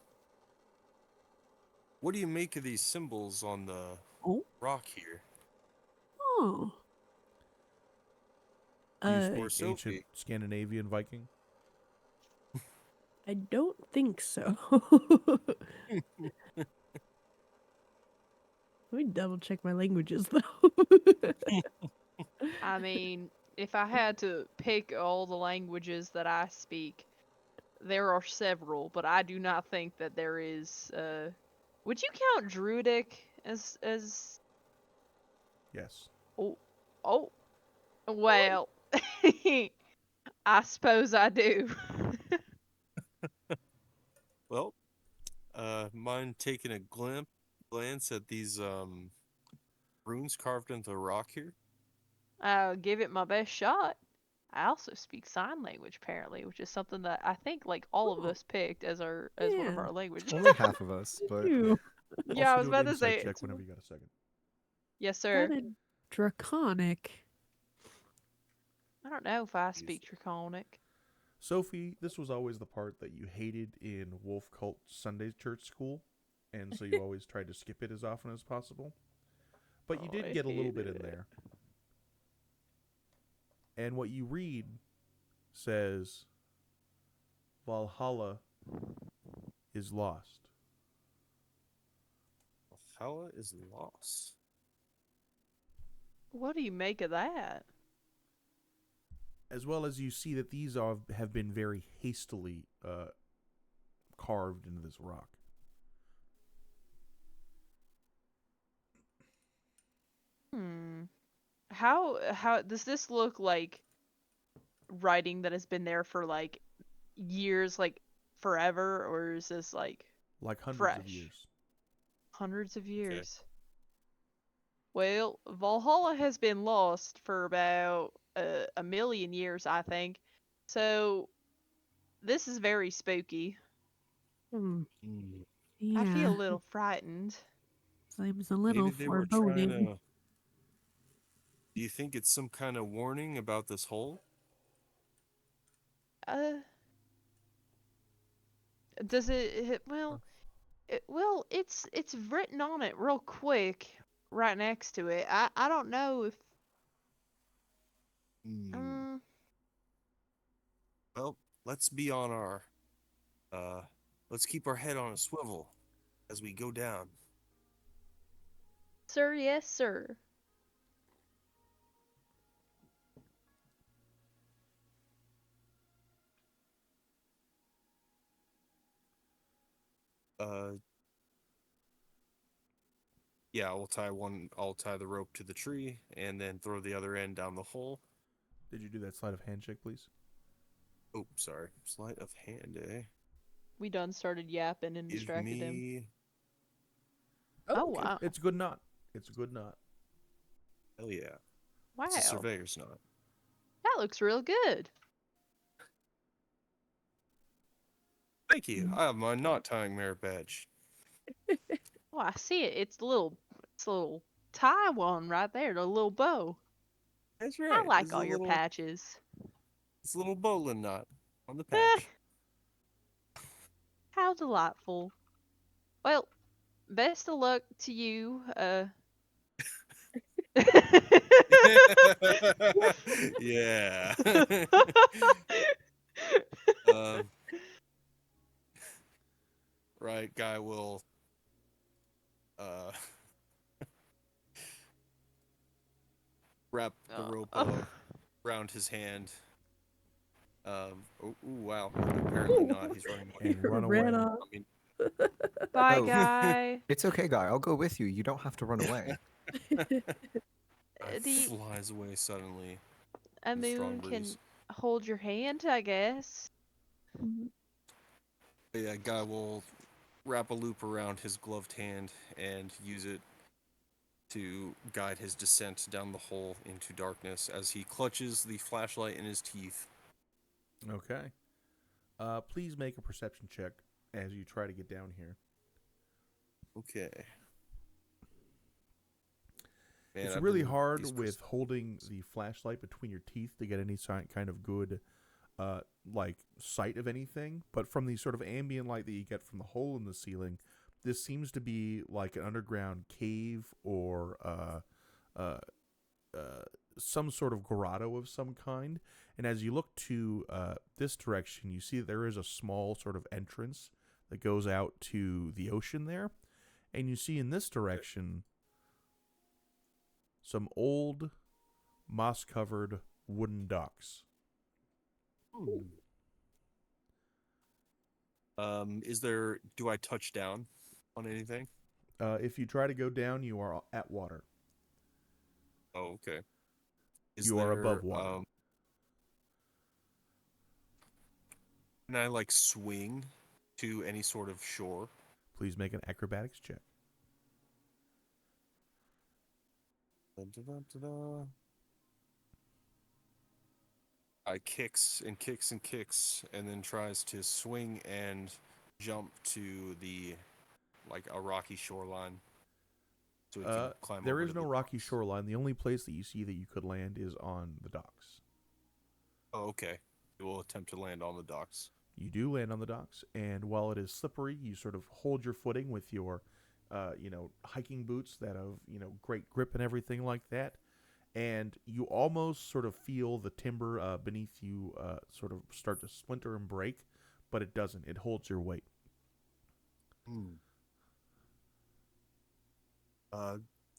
what do you make of these symbols on the Oh. rock here?" Oh. Do you Uh, speak Sophie. ancient Scandinavian Viking? I don't think so. Let me double check my languages though. I mean, if I had to pick all the languages that I speak, there are several, but I do not think that there is. Would you count Druidic as? Yes. Oh, well, I suppose I do. Well, mind taking a glance at these runes carved into the rock here? I'll give it my best shot. I also speak sign language apparently, which is something that I think like all of Oh. us picked as one of Yeah. our languages. Only half of us, but Ew. Yeah, I Also was do about an to insight say. check whenever you got a second. Yes, sir. Got a draconic. I don't know if I Jeez. speak Draconic. Sophie, this was always the part that you hated in Wolf Cult Sunday church school, and so you always tried to skip it as often as possible. But you Oh, did I get a little bit hated in it. there. And what you read says Valhalla is lost. Valhalla is lost. What do you make of that? As well as you see that these have been very hastily carved into this rock. How does this look like writing that has been there for like years, like forever, or is this like Like hundreds of fresh? years. Hundreds of years. Well, Valhalla has been lost for about a million years, I think. So this is very spooky. Hmm. I feel Yeah. a little frightened. Seems a little Maybe they were trying foreboding. to. Do you think it's some kind of warning about this hole? Uh, does well, it's written on it real quick right next to it. I don't know if um Well, let's be on our. Uh, let's keep our head on a swivel as we go down. sir, yes, sir. Uh, yeah, I'll tie one. I'll tie the rope to the tree and then throw the other end down the hole. Did you do that sleight of hand check, please? Oh, sorry. Sleight of hand, eh? We done started yapping and Give distracted him. me. Oh okay. wow. It's a good knot. It's a good knot. Hell yeah. Wow. It's a surveyor's knot. That looks real good. Thank you. I have my knot tying merit badge. Oh, I see it. It's a little tie one right there, the little bow. That's I right. like It's all a your little, patches. it's a little bowling knot on the Eh, patch. how delightful. Well, best of luck to you. Yeah. um, right, guy will uh, wrap the rope around his hand. Wow. Apparently not. He's running away. And run Ran away. off. I mean, Bye, Oh. guy. It's okay, guy. I'll go with you. You don't have to run away. guy The flies away suddenly. a in a strong moon can breeze. hold your hand, I guess. Yeah, guy will wrap a loop around his gloved hand and use it to guide his descent down the hole into darkness as he clutches the flashlight in his teeth. Okay. Please make a perception check as you try to get down here. Okay. Man, It's I've really been hard these with holding the flashlight between your teeth to get any kind of good, like sight of anything. But from the sort of ambient light that you get from the hole in the ceiling, this seems to be like an underground cave or some sort of grotto of some kind. And as you look to this direction, you see that there is a small sort of entrance that goes out to the ocean there. And you see in this direction some old moss-covered wooden docks. Do I touch down on anything? If you try to go down, you are at water. Oh, okay. You are above water. Can I like swing to any sort of shore? Please make an acrobatics check. I kicks and kicks and kicks, and then tries to swing and jump to a rocky shoreline, so we can climb There over is to no the rocky docks. shoreline. The only place that you see that you could land is on the docks. Oh, okay. We'll attempt to land on the docks. You do land on the docks, and while it is slippery, you sort of hold your footing with your, hiking boots that have, great grip and everything like that. And you almost sort of feel the timber beneath you sort of start to splinter and break, but it doesn't. It holds your weight.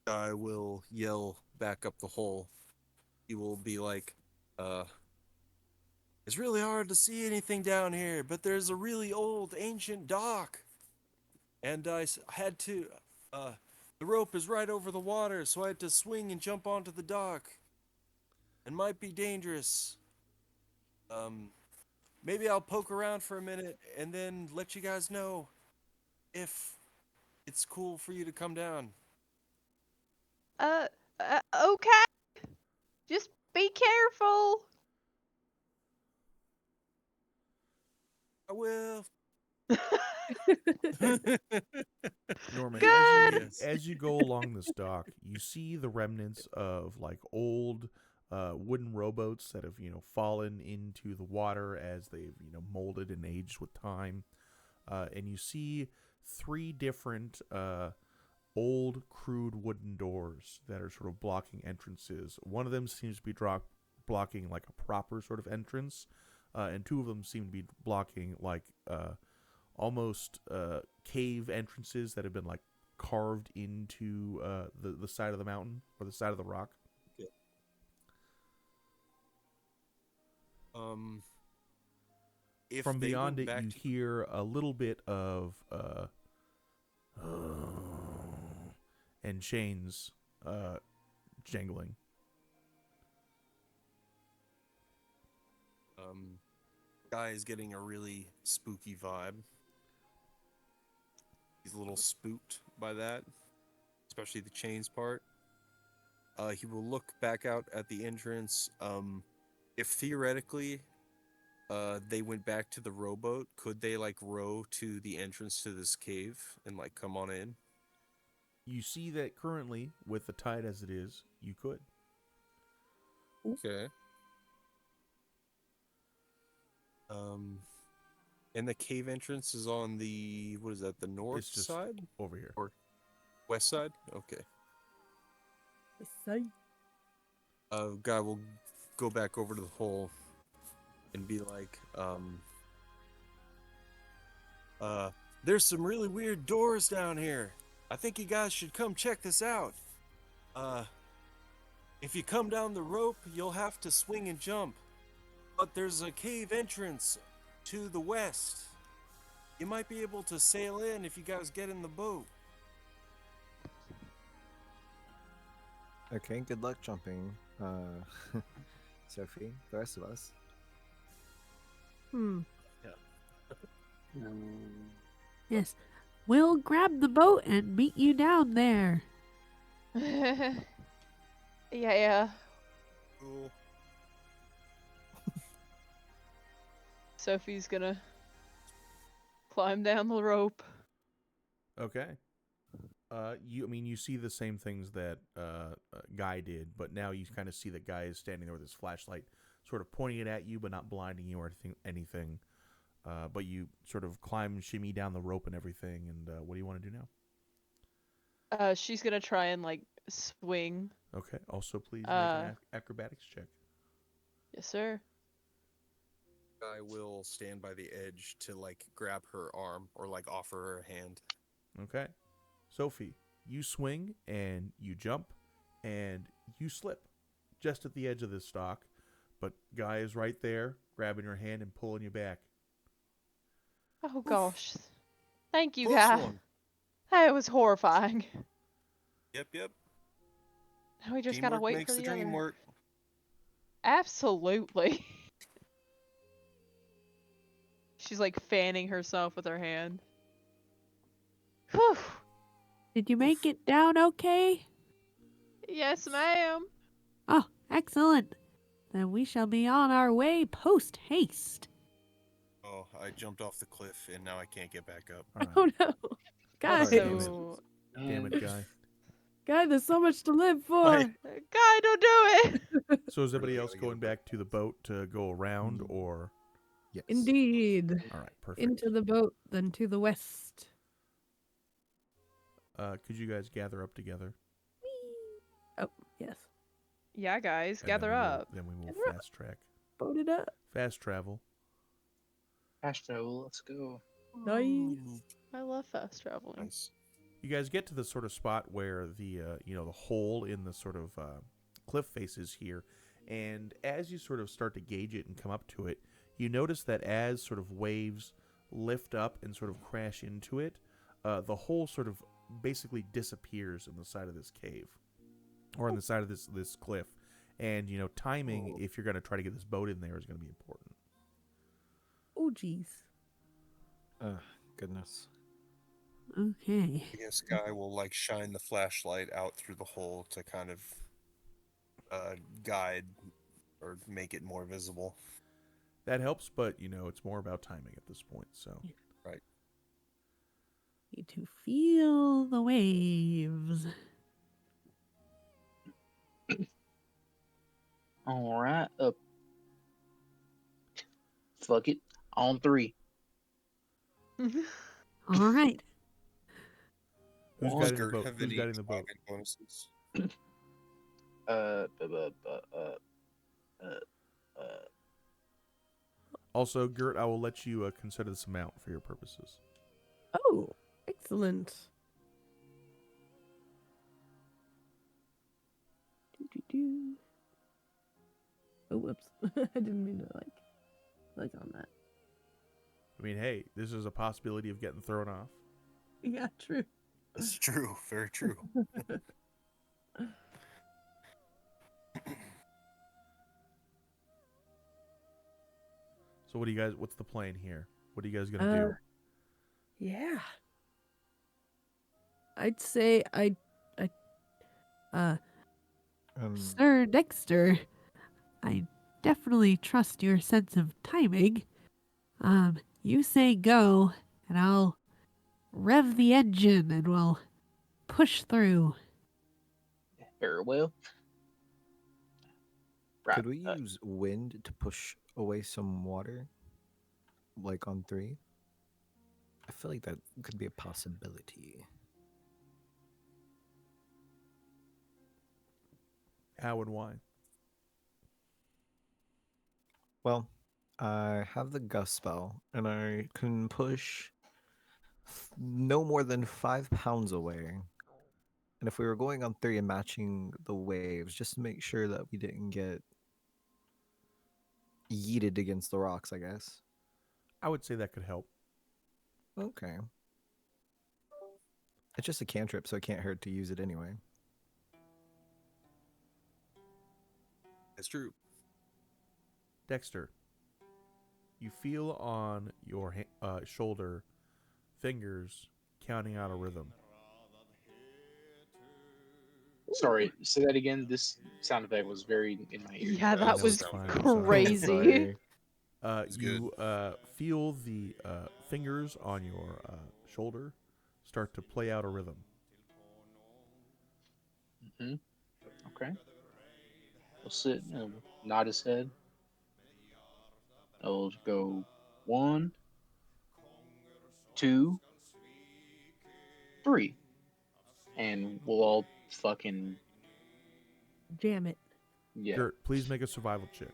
I will yell back up the hole. He will be like, it's really hard to see anything down here, but there's a really old ancient dock. And I had to, the rope is right over the water, so I had to swing and jump onto the dock. It might be dangerous. Maybe I'll poke around for a minute and then let you guys know if it's cool for you to come down. Okay. Just be careful. I will. Norman, Good. as you go along this dock, you see the remnants of like old wooden rowboats that have fallen into the water as they've molded and aged with time, and you see 3 different old crude wooden doors that are sort of blocking entrances. One of them seems to be blocking like a proper sort of entrance, and 2 of them seem to be blocking like almost cave entrances that have been like carved into the side of the mountain or the side of the rock. Okay. If From they beyond went it, back you to- hear a little bit of and chains jangling. Guy is getting a really spooky vibe. He's a little spooked by that, especially the chains part. He will look back out at the entrance. If theoretically, they went back to the rowboat, could they like row to the entrance to this cave and like come on in? You see that currently, with the tide as it is, you could. Okay. And the cave entrance is on the, what is that, the north It's just side? over here. Or west side? Okay. Guy will go back over to the hole and be like, there's some really weird doors down here. I think you guys should come check this out. If you come down the rope, you'll have to swing and jump. But there's a cave entrance to the west. You might be able to sail in if you guys get in the boat. Okay, good luck jumping, Sophie. The rest of us. Hmm. Yes. We'll grab the boat and meet you down there. Yeah. Cool. Sophie's gonna climb down the rope. Okay. You see the same things that Guy did, but now you kind of see that Guy is standing there with his flashlight, sort of pointing it at you, but not blinding you or anything. But you sort of climb and shimmy down the rope and everything. And what do you want to do now? She's gonna try and like swing. Okay. Also, please make an acrobatics check. Yes, sir. I will stand by the edge to like grab her arm or like offer her a hand. Okay. Sophie, you swing and you jump and you slip just at the edge of the stock, but Guy is right there grabbing your hand and pulling you back. Oh gosh. Thank you, Close guy. one. That was horrifying. Yep. Now we just Teamwork gotta wait makes for the the dream other. work. Absolutely. She's like fanning herself with her hand. Whew. Did you make it down okay? Yes, ma'am. Oh, excellent. Then we shall be on our way post haste. Oh, I jumped off the cliff and now I can't get back up. All right. Oh no. Guys, Also, Damn it, Guy. guy, there's so much to live for. Why? guy, don't do it. So is everybody Really else gotta get going a back to the boat to go around, Mm. or? Yes. Indeed. All right, perfect. Into the boat, then to the west. Could you guys gather up together? Oh, yes. Yeah, guys, And then gather we will- up. Then we will Gather up. fast track. Boat it up. Fast travel. Fast travel, let's go. Nice. I love fast traveling. Nice. You guys get to the sort of spot where the the hole in the sort of cliff face is here, and as you sort of start to gauge it and come up to it, you notice that as sort of waves lift up and sort of crash into it, the hole sort of basically disappears in the side of this cave, or in the side of this cliff, and timing if you're going to try to get this boat in there is going to be important. Oh, jeez. Goodness. Okay. I guess Guy will like shine the flashlight out through the hole to kind of guide or make it more visible. That helps, but it's more about timing at this point. So Right. Need to feel the waves. All right, up. Fuck it. On 3. All right. who's Well, guiding the Skirt, boat? have Who's any guiding the boat? toboggan bonuses? Also, Gert, I will let you consider this amount for your purposes. Oh, excellent. Do. Oh, whoops. I didn't mean to click on that. I mean, hey, this is a possibility of getting thrown off. Yeah, true. That's true. Very true. So what's the plan here? What are you guys gonna do? Yeah. I'd say Sir Dexter, I definitely trust your sense of timing. You say go, and I'll rev the engine and we'll push through. Very well. Right. Could we use wind to push away some water? Like on 3? I feel like that could be a possibility. How and why? Well, I have the gust spell, and I can push no more than 5 pounds away. And if we were going on 3 and matching the waves, just to make sure that we didn't get yeeted against the rocks, I guess. I would say that could help. Okay. It's just a cantrip, so it can't hurt to use it anyway. That's true. Dexter, you feel on your shoulder fingers counting out a rhythm. Sorry, say that again. This sound effect was very in my ear. Yeah, I that know was it's fine, I'm sorry. crazy. Sorry. It's You feel the fingers on your shoulder start to play out a rhythm. Hmm. Okay. He'll sit and nod his head. I'll go 1, 2, 3, and we'll all fucking Jam it. yeah. Gert, please make a survival check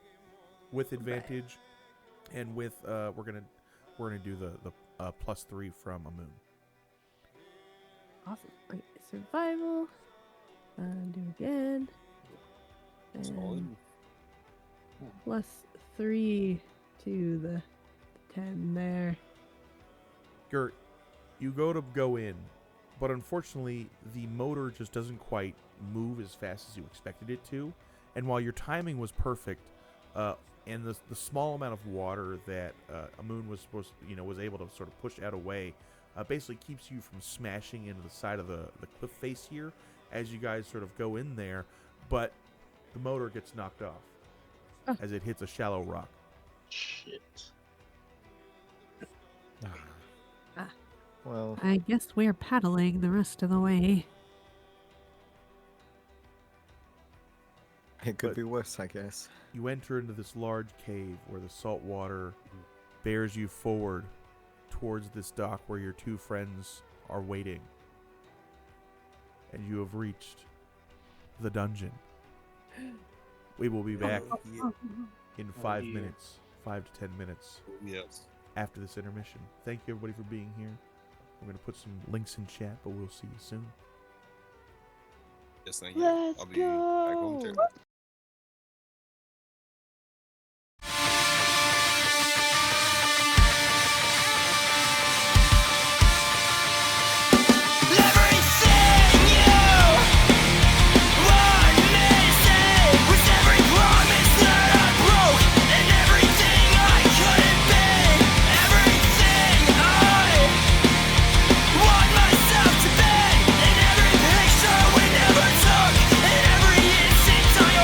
with advantage, and with we're gonna do the +3 from a moon. Awesome. Okay, survival. Do again. Solid. And +3 to the 10 there. Gert, you go in, but unfortunately the motor just doesn't quite move as fast as you expected it to. And while your timing was perfect, and the small amount of water that Amun was was able to sort of push out away, basically keeps you from smashing into the side of the cliff face here as you guys sort of go in there, but the motor gets knocked off as it hits a shallow rock. Shit. Well, I guess we're paddling the rest of the way. it could But- be worse, I guess. You enter into this large cave where the salt water bears you forward towards this dock where your two friends are waiting. And you have reached the dungeon. We will be back in 5 dear. minutes, 5 to 10 minutes Yes. after this intermission. Thank you everybody for being here. I'm going to put some links in chat, but we'll see you soon. Yes, thank you. Let's I'll be back on go. the Instinct I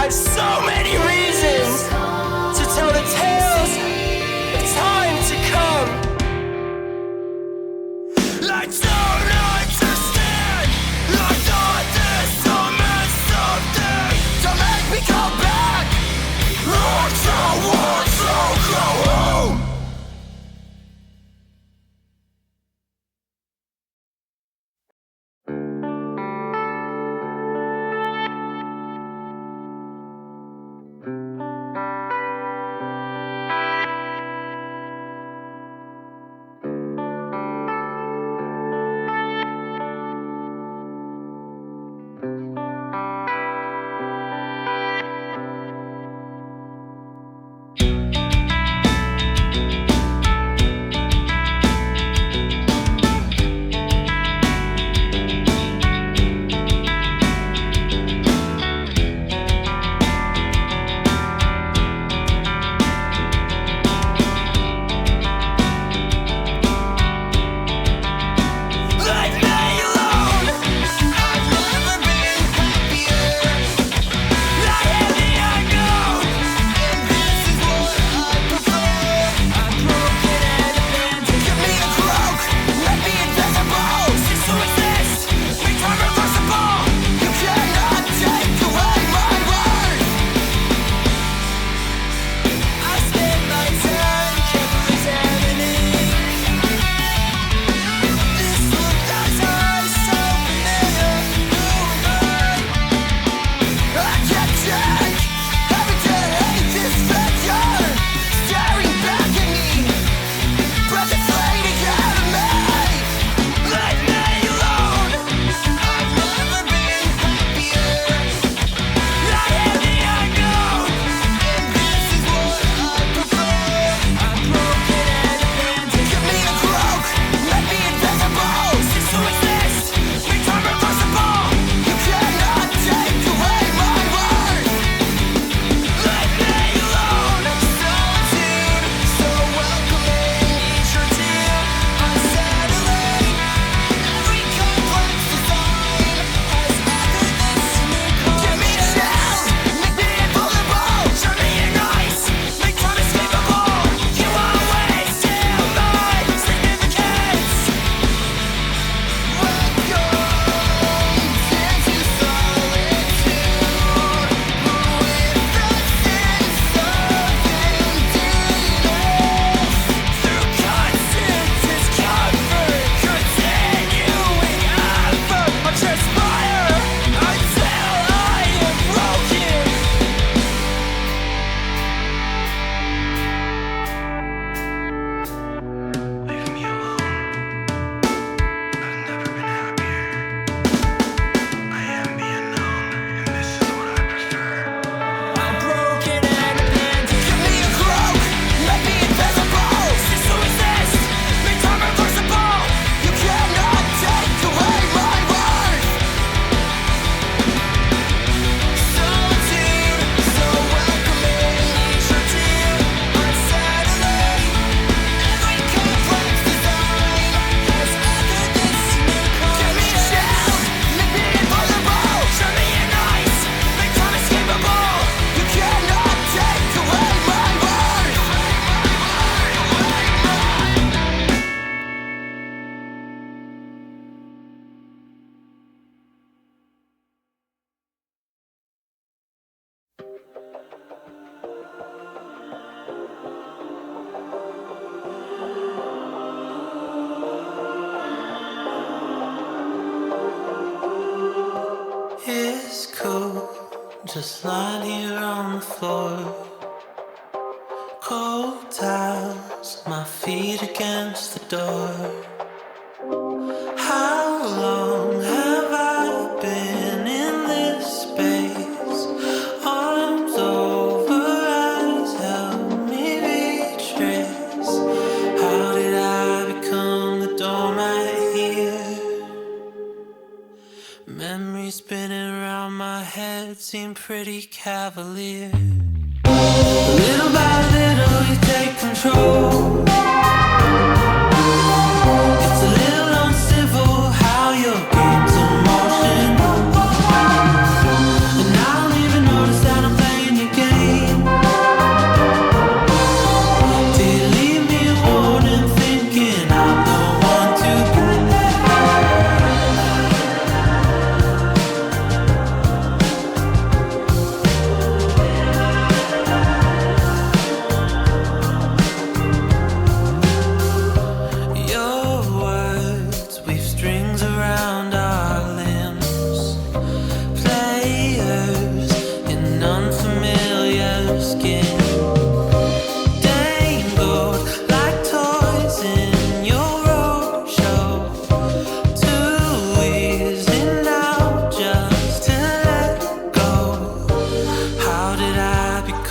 I've so many reasons to tell the tales of time to come. I don't understand. I thought this all meant something to make me come back. I don't want to go home. It's cold, just lying here on the floor. Cold tiles, my feet against the door. How long have I been in this space? Arms over eyes, help me retrace. How did I become the doormat here? Memories spinning around my head seem pretty cavalier. Little by little you take control. It's a little uncivil how your game's in motion. And I don't even notice that I'm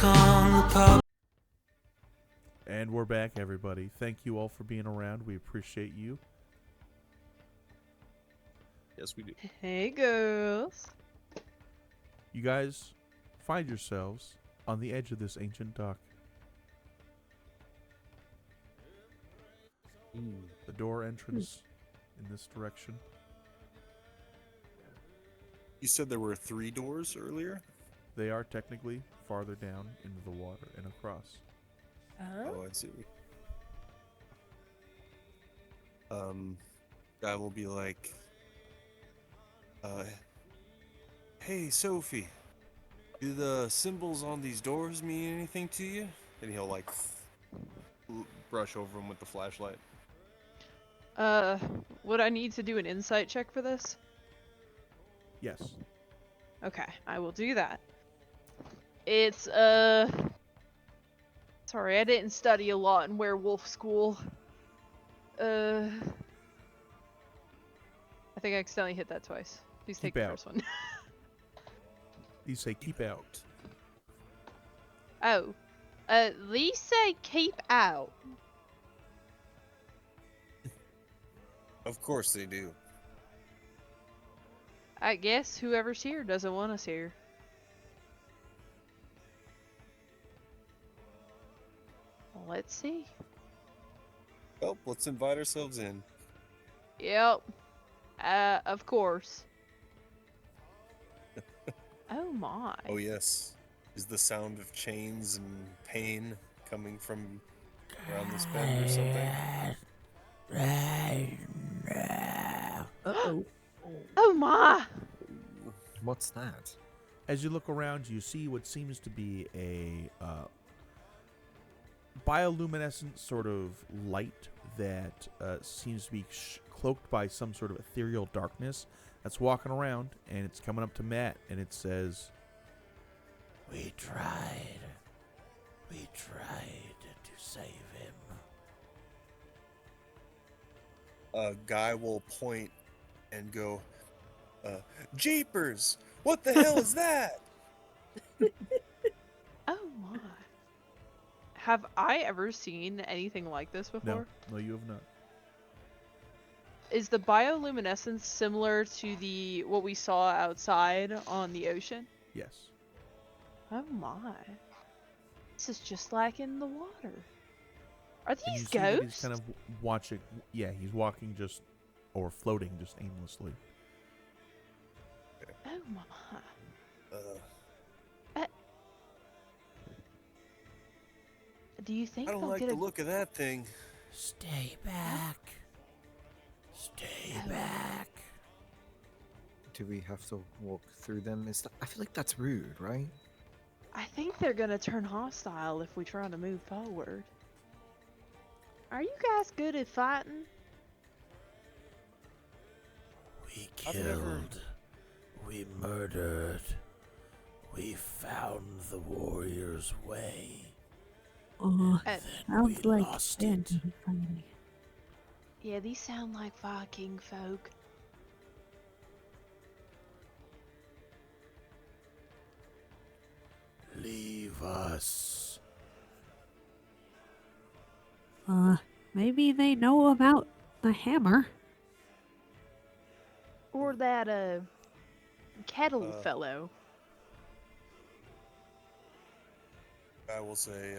on the pub. And we're back, everybody. Thank you all for being around. We appreciate you. Yes, we do. Hey, girls. You guys find yourselves on the edge of this ancient dock. The door entrance in this direction. You said there were 3 doors earlier? They are technically farther down into the water and across. Oh, I see. Guy will be like, hey, Sophie, do the symbols on these doors mean anything to you? And he'll like brush over them with the flashlight. Would I need to do an insight check for this? Yes. Okay, I will do that. It's, sorry, I didn't study a lot in werewolf school. I think I accidentally hit that twice. Please take Keep the out. first one. These say keep out. Oh. These say keep out. Of course they do. I guess whoever's here doesn't want us here. Well, let's see. Well, let's invite ourselves in. Yep. Of course. Oh my. Oh yes. Is the sound of chains and pain coming from around this bend or something? Uh-oh. Oh my. What's that? As you look around, you see what seems to be a bioluminescent sort of light that seems to be cloaked by some sort of ethereal darkness that's walking around, and it's coming up to Matt, and it says, We tried to save him. A guy will point and go, Jeepers! What the hell is that? Oh my. Have I ever seen anything like this before? no, you have not. Is the bioluminescence similar to the what we saw outside on the ocean? Yes. Oh my. This is just like in the water. Are And you these see that he's ghosts? kind of watching. Yeah, he's walking just, or floating just aimlessly. Oh my. Uh, Do you think I don't they'll like get the a look of that thing. Stay back. Stay back. Do we have to walk through them? I feel like that's rude, right? I think they're gonna turn hostile if we try to move forward. Are you guys good at fighting? We I've never- killed. We murdered. We found the warrior's way. Oh, Uh, sounds we like lost fantasy fighting. Yeah, these sound like Viking folk. Leave us. Maybe they know about the hammer. Or that, kettle Uh, fellow. I will say,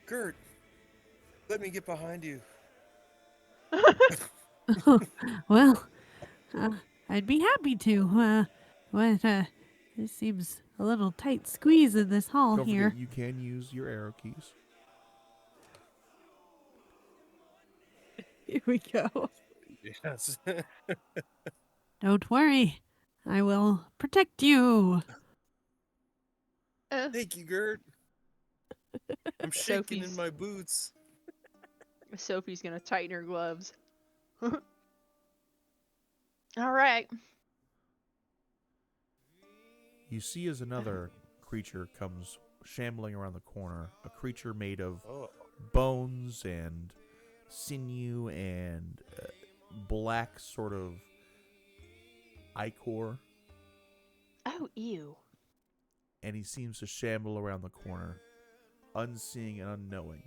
Gert, let me get behind you. Well, I'd be happy to. But this seems a little tight squeeze in this hall Don't here. forget, you can use your arrow keys. Here we go. Yes. Don't worry, I will protect you. Thank you, Gert. I'm shaking in Sophie's- my boots. Sophie's gonna tighten her gloves. Alright. You see as another creature comes shambling around the corner, a creature made of Oh, bones and sinew and black sort of ichor, Oh, ew. and he seems to shamble around the corner, unseeing and unknowing,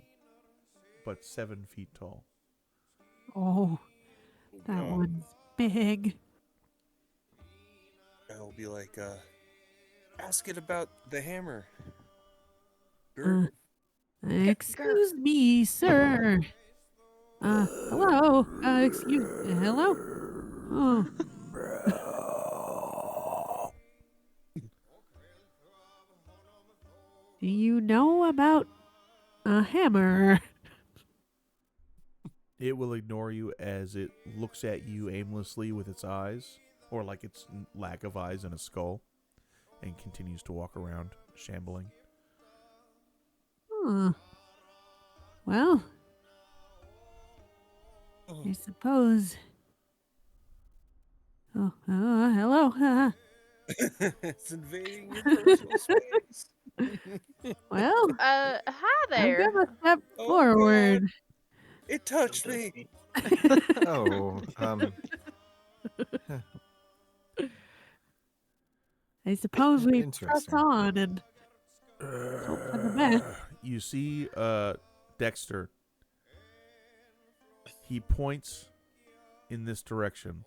but 7 feet tall. Oh, that one's big. I'll be like, ask it about the hammer. Uh, excuse me, sir. Hello? Hello? Oh. Do you know about a hammer? It will ignore you as it looks at you aimlessly with its eyes, or like its lack of eyes in a skull, and continues to walk around, shambling. Well, I suppose. Oh, hello. It's invading your personal space. Well, Hi I'm there. gonna step Oh, forward. God. It touched me. Oh, I suppose we press interesting. on and hope for the best. You see Dexter. He points in this direction.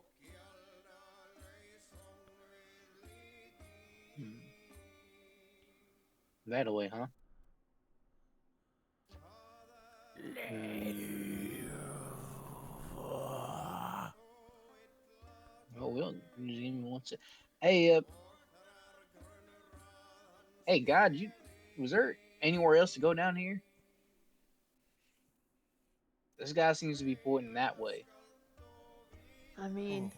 That away, huh? Oh well, even wants it. Hey, hey, God, was there anywhere else to go down here? This guy seems to be pointing that way. I mean,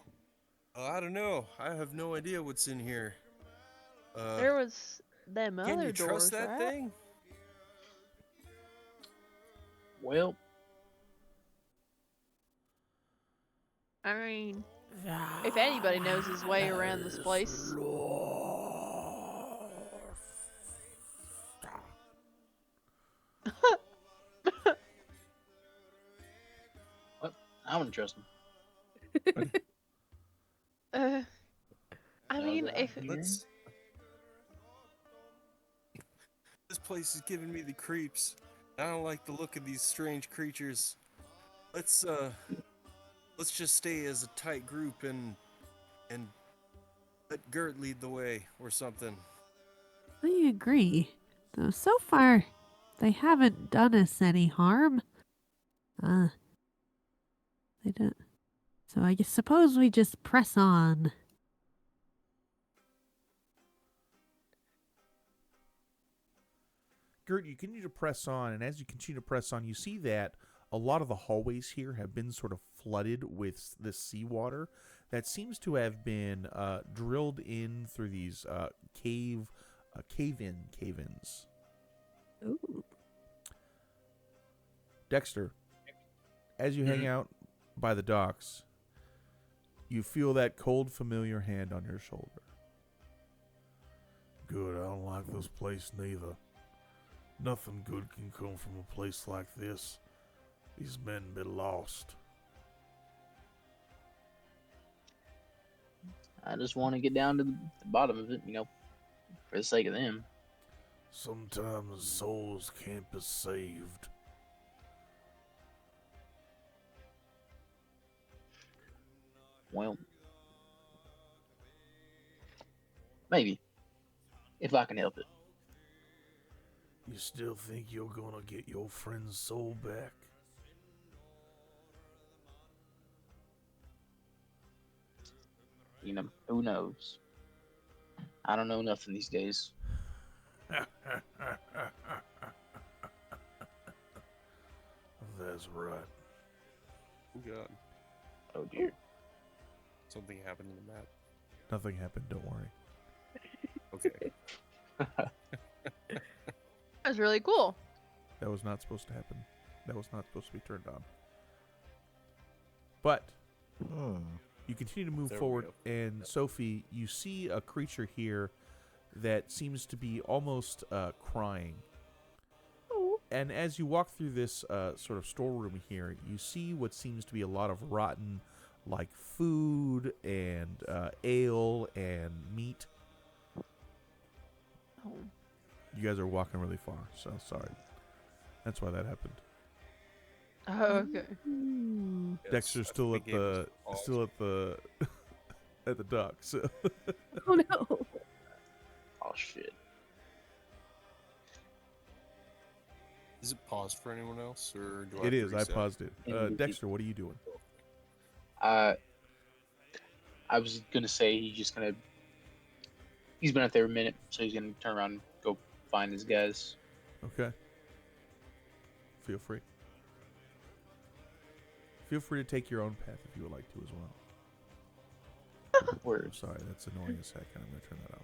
I don't know. I have no idea what's in here. there was them Can other you trust doors, that right? thing? Well, I mean, if anybody knows his way around this place. I wouldn't trust him. I mean, if This place is giving me the creeps. I don't like the look of these strange creatures. Let's just stay as a tight group and let Gert lead the way or something. I agree. Though so far, they haven't done us any harm. They don't. So I guess suppose we just press on. Gert, you continue to press on, and as you continue to press on, you see that a lot of the hallways here have been sort of flooded with this seawater that seems to have been drilled in through these cave-ins. Ooh. Dexter, as you hang out by the docks, you feel that cold, familiar hand on your shoulder. Good, I don't like this place neither. Nothing good can come from a place like this. These men be lost. I just want to get down to the bottom of it, for the sake of them. Sometimes souls can't be saved. Well, maybe, if I can help it. You still think you're gonna get your friend's soul back? Who knows? I don't know nothing these days. That's right. Oh God. Oh dear. Something happened in the map. Nothing happened, don't worry. Okay. that was really cool. That was not supposed to happen. That was not supposed to be turned on. But you continue to move There we forward, go. and Sophie, you see a creature here that seems to be almost crying. Oh. And as you walk through this sort of storeroom here, you see what seems to be a lot of rotten, like food and ale and meat. Oh. You guys are walking really far, so sorry. That's why that happened. Oh, okay. Mm. Yes, Dexter's I still think at we gave the this a pause. still at the at the dock. So Oh no. Oh shit. Is it paused for anyone else, or do I it have to is. I reset? paused it. Indeed. Dexter, what are you doing? I was gonna say he's been out there a minute, so he's gonna turn around and go find his guys. Okay. Feel free. Feel free to take your own path if you would like to as well. I'm Word. sorry, that's annoying as heck, and I'm gonna turn that off.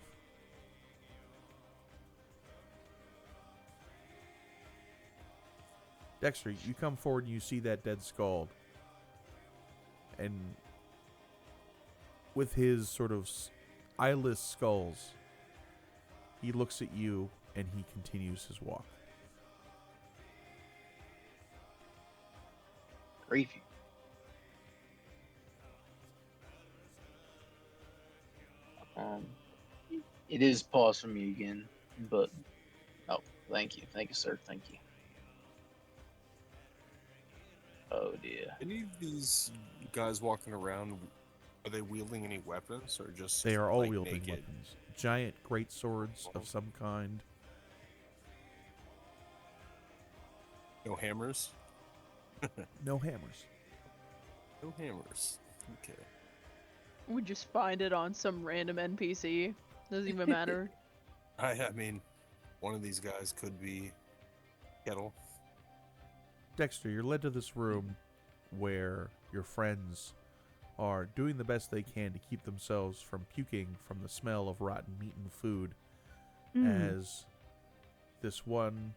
Dexter, you come forward and you see that dead skull. And with his sort of eyeless skulls, he looks at you and he continues his walk. Gravy. It is pause for me again, but thank you, sir, thank you. Oh dear. Any of these guys walking around, are they wielding any weapons, or just They are all like, wielding naked? weapons. Giant great swords of some kind. No hammers? No hammers. No hammers. Okay. We just find it on some random NPC. Doesn't even matter. I mean, one of these guys could be Kettle. Dexter, you're led to this room where your friends are doing the best they can to keep themselves from puking from the smell of rotten meat and food as this one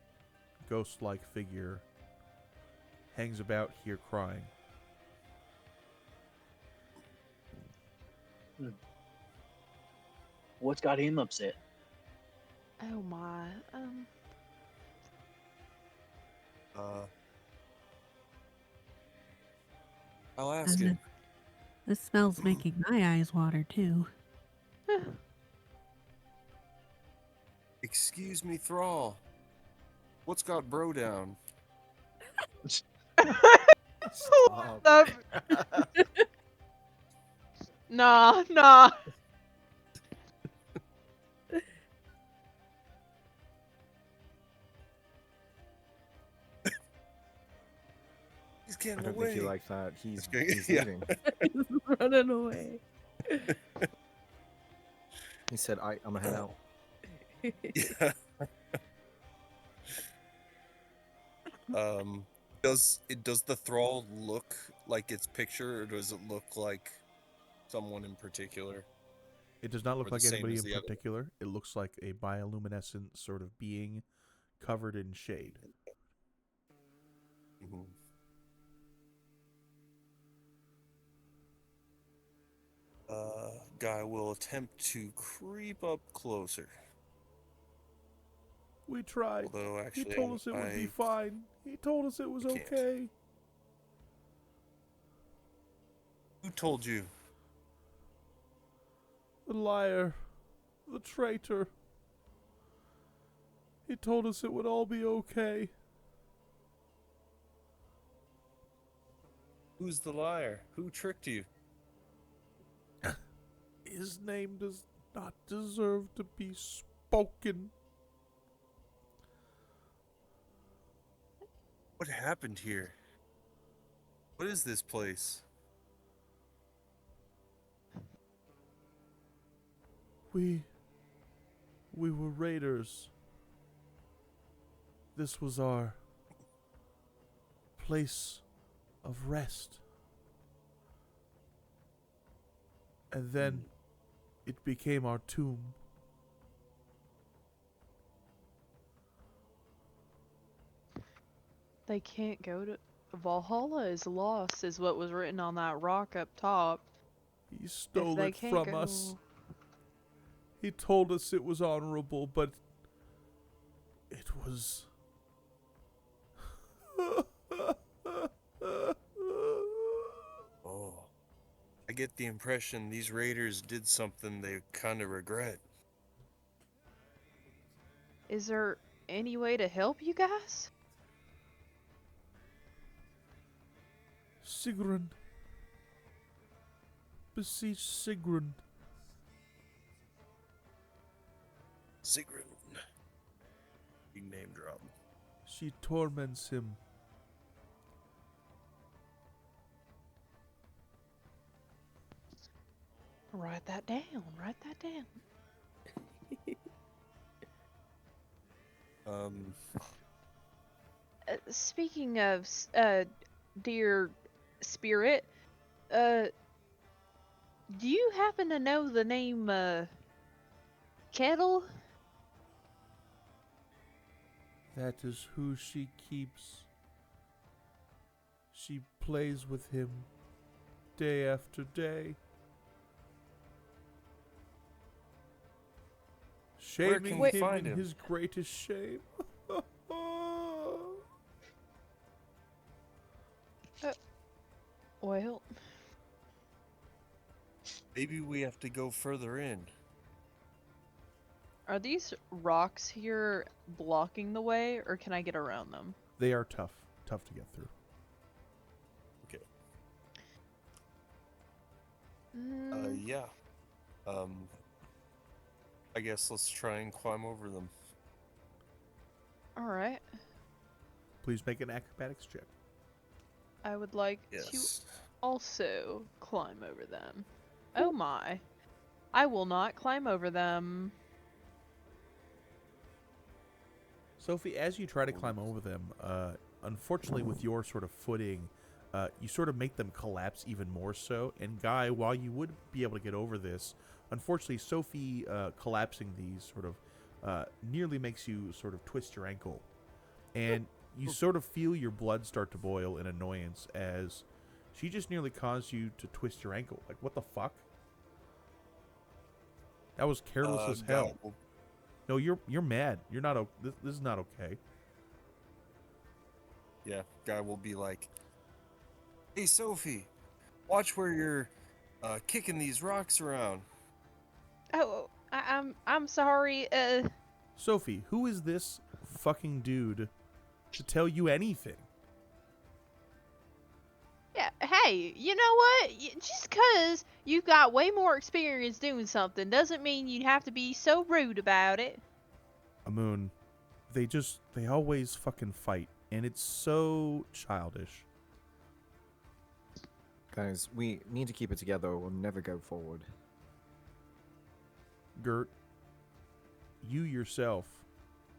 ghost-like figure hangs about here crying. What's got him upset? Oh my. I'll ask him. This smell's making my eyes water too. Excuse me, Thrall. What's got bro down? Stop. Nah. He's I getting don't away. think he likes that. He's Okay, he's yeah. leaving. He's running away. He said, I'm gonna head out. Yeah. Does the thrall look like its picture, or does it look like someone in particular? It does not look Or the like same anybody as in the other one? particular. It looks like a bioluminescent sort of being covered in shade. Mm-hmm. Guy will attempt to creep up closer. We tried. Although, He actually, told us it would be fine. He told us it was can't. okay. Who told you? The liar. The traitor. He told us it would all be okay. Who's the liar? Who tricked you? His name does not deserve to be spoken. What happened here? What is this place? We were raiders. This was our place of rest. And then it became our tomb. They can't go to Valhalla is lost, is what was written on that rock up top. He stole they it can't from us. go- He told us it was honorable, but it was... Oh. I get the impression these raiders did something they kind of regret. Is there any way to help you guys? Sigrun. Beseech Sigrun. Sigrun. Big name drop. She torments him. Write that down. Write that down. Speaking of, dear spirit, do you happen to know the name, Kettle? That is who she keeps. She plays with him day after day. Where Shaming can we him find in him? his greatest shame. Well, Maybe we have to go further in. are these rocks here blocking the way, or can I get around them? They are tough to get through. Okay. Mm, Yeah. I guess let's try and climb over them. Alright. Please make an acrobatics check. I would like Yes. to also climb over them. Oh my. I will not climb over them. Sophie, as you try to climb over them, unfortunately with your sort of footing, you sort of make them collapse even more so. And Guy, while you would be able to get over this, unfortunately Sophie collapsing these sort of nearly makes you sort of twist your ankle. And you sort of feel your blood start to boil in annoyance as she just nearly caused you to twist your ankle. Like, what the fuck? That was careless as hell. God, No, you're mad. You're not. This is not okay. yeah, guy will be like, "Hey, Sophie, watch where you're kicking these rocks around." Oh, I'm sorry. Sophie, who is this fucking dude to tell you anything? Yeah, hey, you know what? Just 'cause you've got way more experience doing something doesn't mean you have to be so rude about it. Amun, they always fucking fight, and it's so childish. Guys, we need to keep it together or we'll never go forward. Gert, you yourself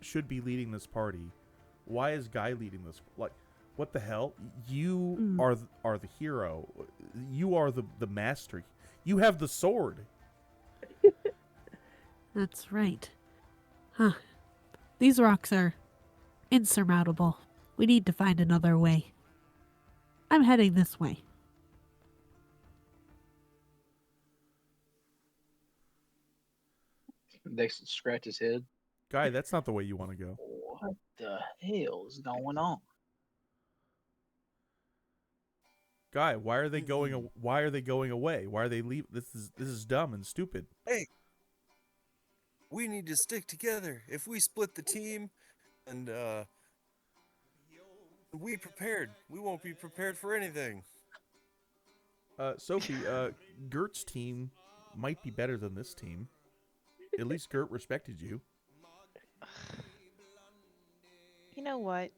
should be leading this party. Why is Guy leading this? Like, what the hell? You are the hero. You are the master. You have the sword. That's right. Huh. These rocks are insurmountable. We need to find another way. I'm heading this way. Dex scratch his head. Guy, that's not the way you want to go. What the hell is going on? Guy, why are they going? Why are they going away? Why are they leave? This is dumb and stupid. Hey, we need to stick together. If we split the team, and we prepared, we won't be prepared for anything. Sophie, Gert's team might be better than this team. At least Gert respected you. You know what?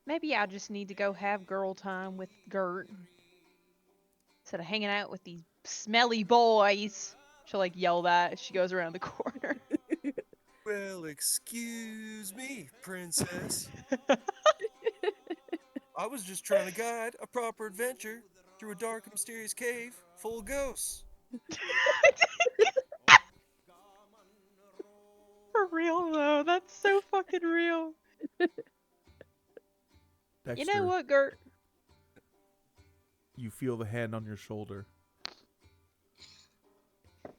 Maybe I just need to go have girl time with Gert instead of hanging out with these smelly boys. She'll like yell that as she goes around the corner. Well, excuse me, princess. I was just trying to guide a proper adventure through a dark and mysterious cave full of ghosts. For real though, that's so fucking real. Dexter, You know what, Gert? you feel the hand on your shoulder.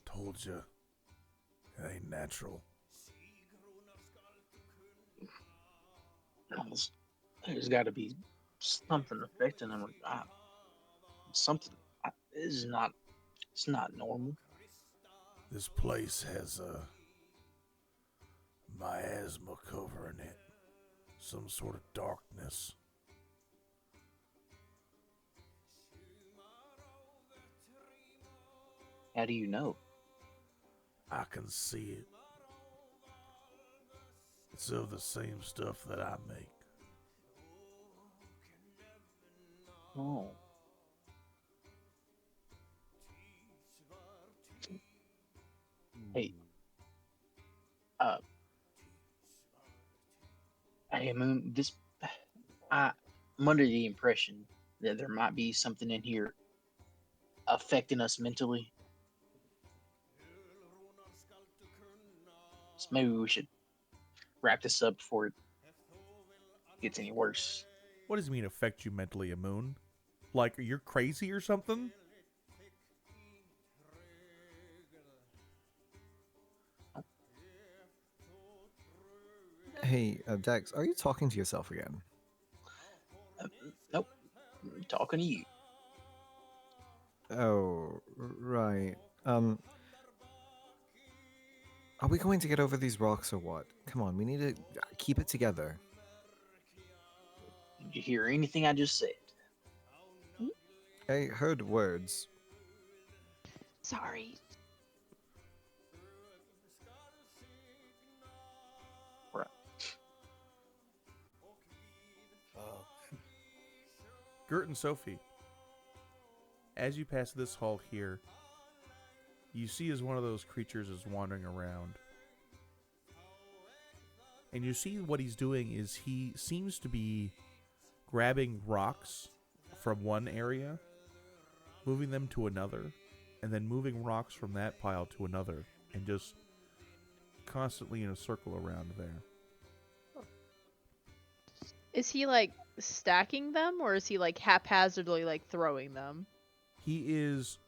Told you. It ain't natural. There's got to be something affecting him. Something. It's not normal. This place has miasma covering it. Some sort of darkness. How do you know? I can see it. It's of the same stuff that I make. Oh. Hey. Hey, Moon, I'm under the impression that there might be something in here affecting us mentally. So maybe we should wrap this up before it gets any worse. What does it mean affect you mentally, Moon? Like you're crazy or something? Hey, Dex, are you talking to yourself again? Nope. I'm talking to you. Oh, right. Are we going to get over these rocks or what? Come on, we need to keep it together. Did you hear anything I just said? I heard words. Sorry. Right. Gert and Sophie, as you pass this hall here, you see as one of those creatures is wandering around. And you see what he's doing is he seems to be grabbing rocks from one area, moving them to another, and then moving rocks from that pile to another, and just constantly in a circle around there. Is he like stacking them, or is he like haphazardly like throwing them? He is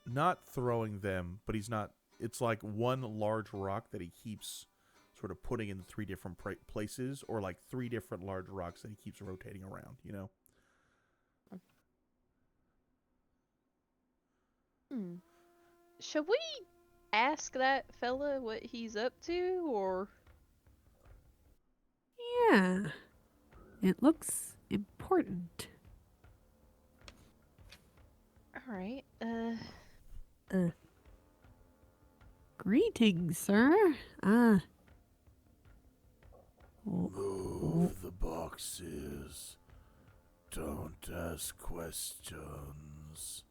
not throwing them, but he's not. It's like one large rock that he keeps sort of putting in three different places, or like three different large rocks that he keeps rotating around, you know? Should we ask that fella what he's up to, or? Yeah. It looks important. Alright, Greetings, sir. Move the boxes. Don't ask questions.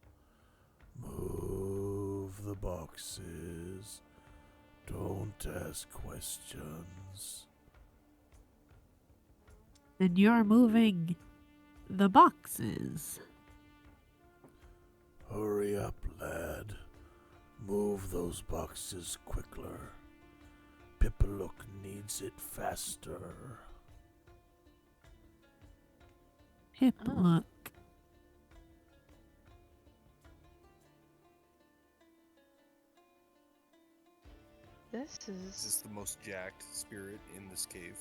Move the boxes. Don't ask questions. And you're moving the boxes. Hurry up, lad. Move those boxes quicker. Pipalook needs it faster. Look. this This is... is the most jacked spirit in this cave.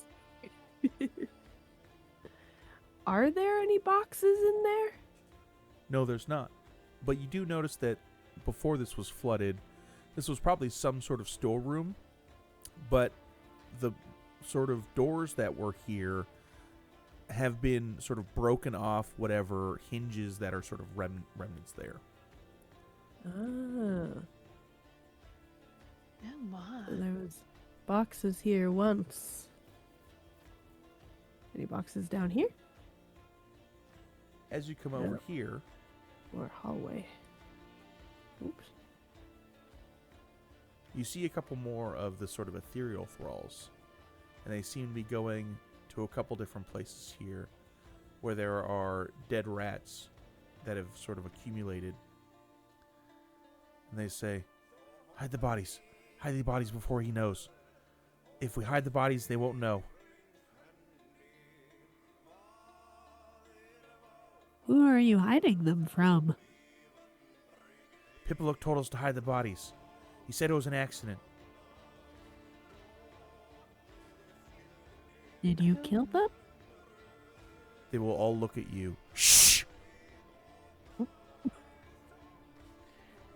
Are there any boxes in there? No, there's not. But you do notice that before this was flooded, this was probably some sort of storeroom, but the sort of doors that were here have been sort of broken off whatever hinges that are sort of remnants there. Ah, Oh my. so there was boxes here once. Any boxes down here? As you come over here, Or hallway? Oops. you see a couple more of the sort of ethereal thralls, and they seem to be going to a couple different places here where there are dead rats that have sort of accumulated. And they say, hide the bodies. Hide the bodies before he knows. If we hide the bodies, they won't know. Who are you hiding them from? Pipalook told us to hide the bodies. He said it was an accident. Did you kill them? They will all look at you. Shh!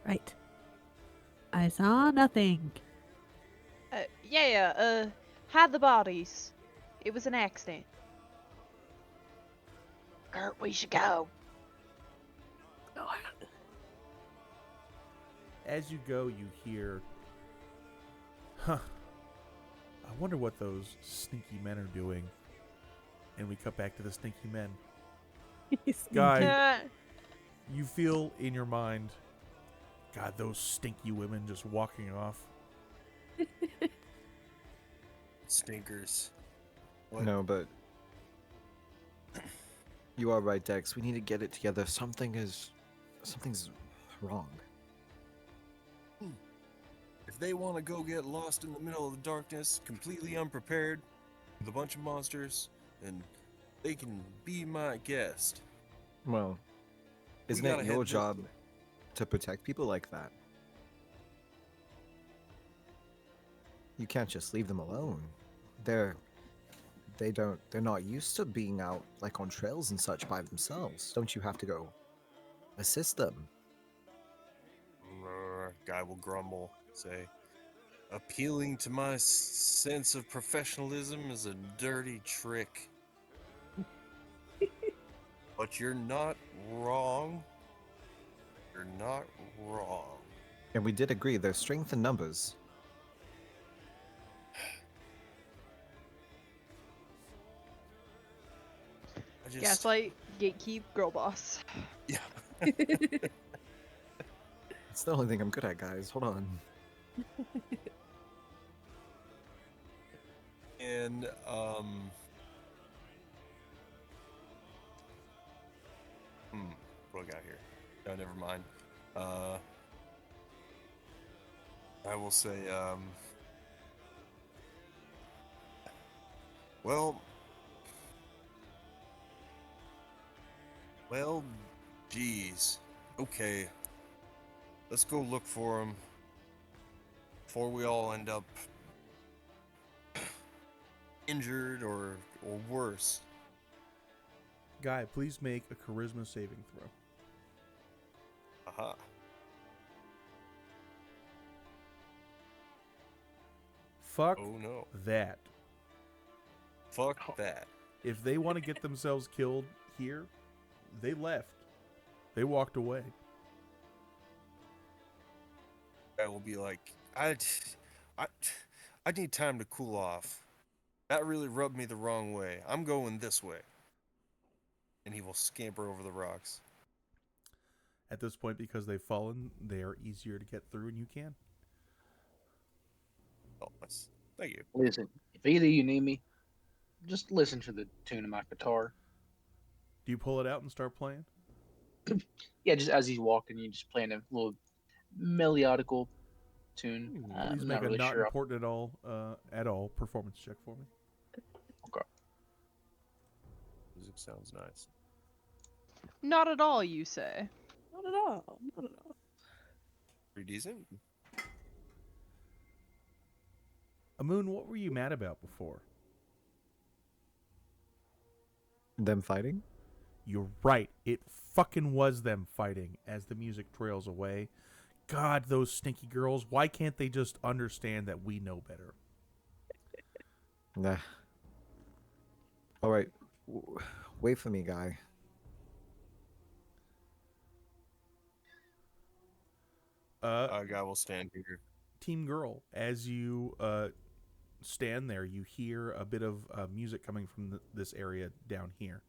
Right. I saw nothing. Yeah, Hide the bodies. It was an accident. Kurt, we should go. As you go, you hear, huh, I wonder what those sneaky men are doing. And we cut back to the sneaky men. Guy, you feel in your mind, God, those stinky women just walking off. Stinkers. What? No, but you are right, Dex. We need to get it together. Something's wrong. If they want to go get lost in the middle of the darkness, completely unprepared, with a bunch of monsters, then they can be my guest. Well, isn't gotta it head your this job way. to protect people like that? You can't just leave them alone. They're not used to being out like on trails and such by themselves. Don't you have to go assist them? Guy will grumble, say, appealing to my sense of professionalism is a dirty trick. But you're not wrong. You're not wrong. And we did agree there's strength in numbers. I just, Gaslight, gatekeep, girl boss. yeah. It's the only thing I'm good at, guys. Hold on. And what do I got here? No, never mind. I will say, well, geez. Okay, let's go look for him before we all end up injured or worse. Guy, please make a charisma saving throw. Aha. Fuck Oh no. that. Fuck that. If they want to get themselves killed here, they left. They walked away. I will be like, I need time to cool off. That really rubbed me the wrong way. I'm going this way. And he will scamper over the rocks. At this point, because they've fallen, they are easier to get through, and you can. Oh, thank you. Listen, if either of you need me, just listen to the tune of my guitar. Do you pull it out and start playing? Yeah, just as he's walking, you just playing a little melodical tune. Please I'm make not a really not sure. important at all performance check for me. Okay. Music sounds nice. Not at all, you say. Not at all. Not at all. Pretty decent. Amun, what were you mad about before? Them fighting? You're right. It fucking was them fighting as the music trails away. God, those stinky girls. Why can't they just understand that we know better? Nah. Alright. Wait for me, guy. Guy will stand here. Team Girl, as you stand there, you hear a bit of music coming from this area down here.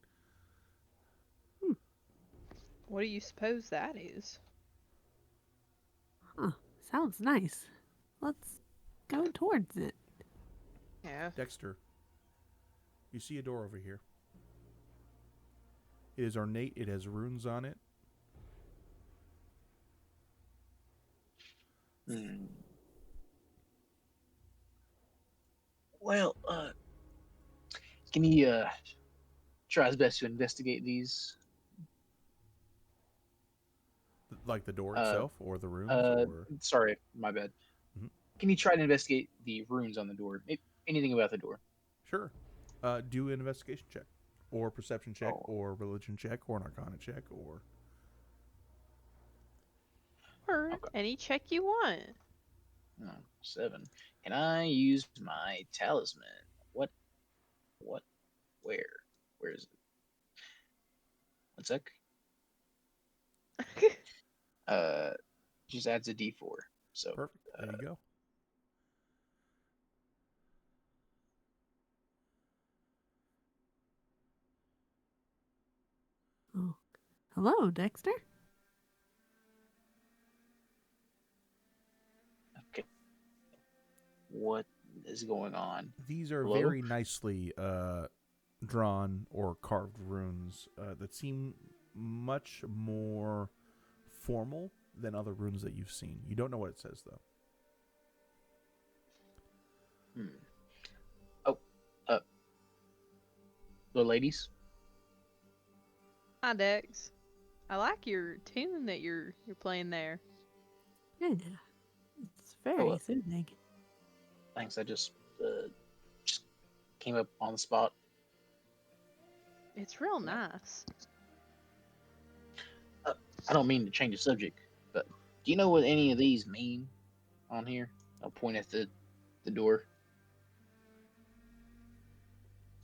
What do you suppose that is? Huh. Sounds nice. Let's go towards it. Yeah. Dexter, you see a door over here. It is ornate. It has runes on it. Well, can he try his best to investigate these? Like the door Uh, itself or the runes? Or... Sorry, my bad. Mhm. Can you try to investigate the runes on the door? Anything about the door? Sure. Do an investigation check, or perception check, Oh. or religion check, or an arcana check, or... Or Okay. any check you want. No, 7. Can I use my talisman? What? What? Where? Where is it? One sec. Uh, just adds a D4. So Perfect. There you go. Oh, hello, Dexter. okay. What is going on? These are Hello? very nicely drawn or carved runes that seem much more formal than other runes that you've seen. You don't know what it says, though. Oh, uh, the ladies. Hi, Dex. I like your tune that you're playing there. Yeah, it's very Hello. soothing. Thanks. I just came up on the spot. It's real nice. I don't mean to change the subject, but do you know what any of these mean on here? I'll point at the door.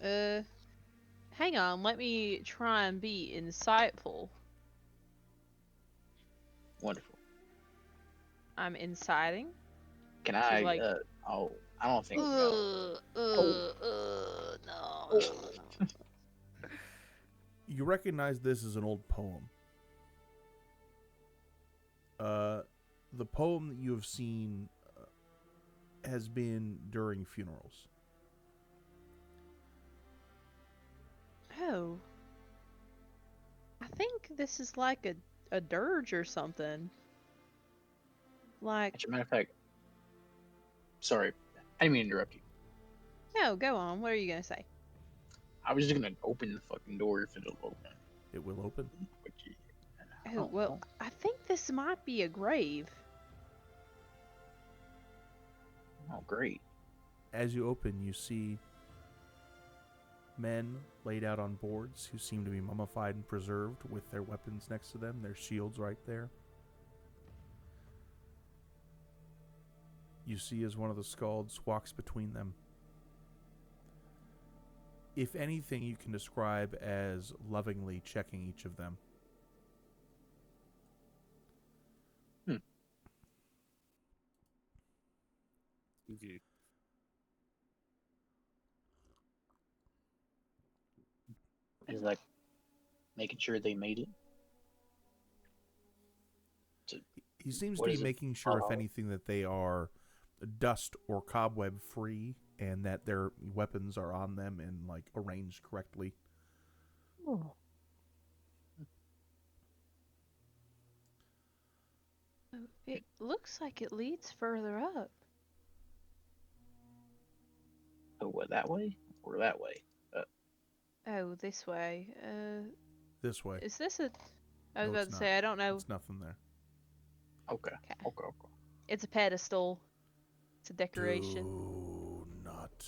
Hang on. Let me try and be insightful. Wonderful. I'm inciting. Can So, I? like, Oh, I don't think. No. no. You recognize this as an old poem. The poem that you have seen has been during funerals. Oh. I think this is like a dirge or something. Like, As a matter of fact, sorry, I didn't mean to interrupt you. no, go on. What are you gonna say? I was just gonna open the fucking door if it'll open. It will open. But I Oh, don't well, know. I think this might be a grave. Oh, great. As you open, you see men laid out on boards who seem to be mummified and preserved with their weapons next to them, their shields right there. You see as one of the Scalds walks between them. If anything, you can describe as lovingly checking each of them. Okay. It's like making sure they made it. He seems What to be is it? making sure, if Oh. anything, that they are dust or cobweb free and that their weapons are on them and like arranged correctly. Oh, Oh, it looks like it leads further up. Oh, what, that way or that way? Oh, this way. This way. Is this a... I was No, about it's to not. say, I don't know. It's nothing there. Okay. Okay. Okay. It's a pedestal. It's a decoration. Do not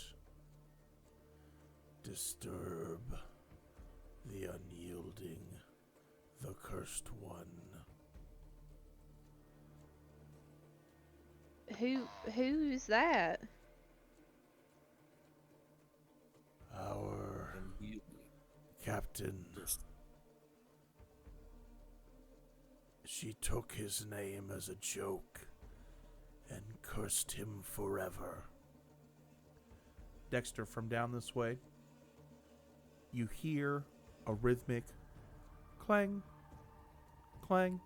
disturb the unyielding, the cursed one. Who is that? Our captain. She took his name as a joke and cursed him forever. Dexter, from down this way, you hear a rhythmic clang, clang,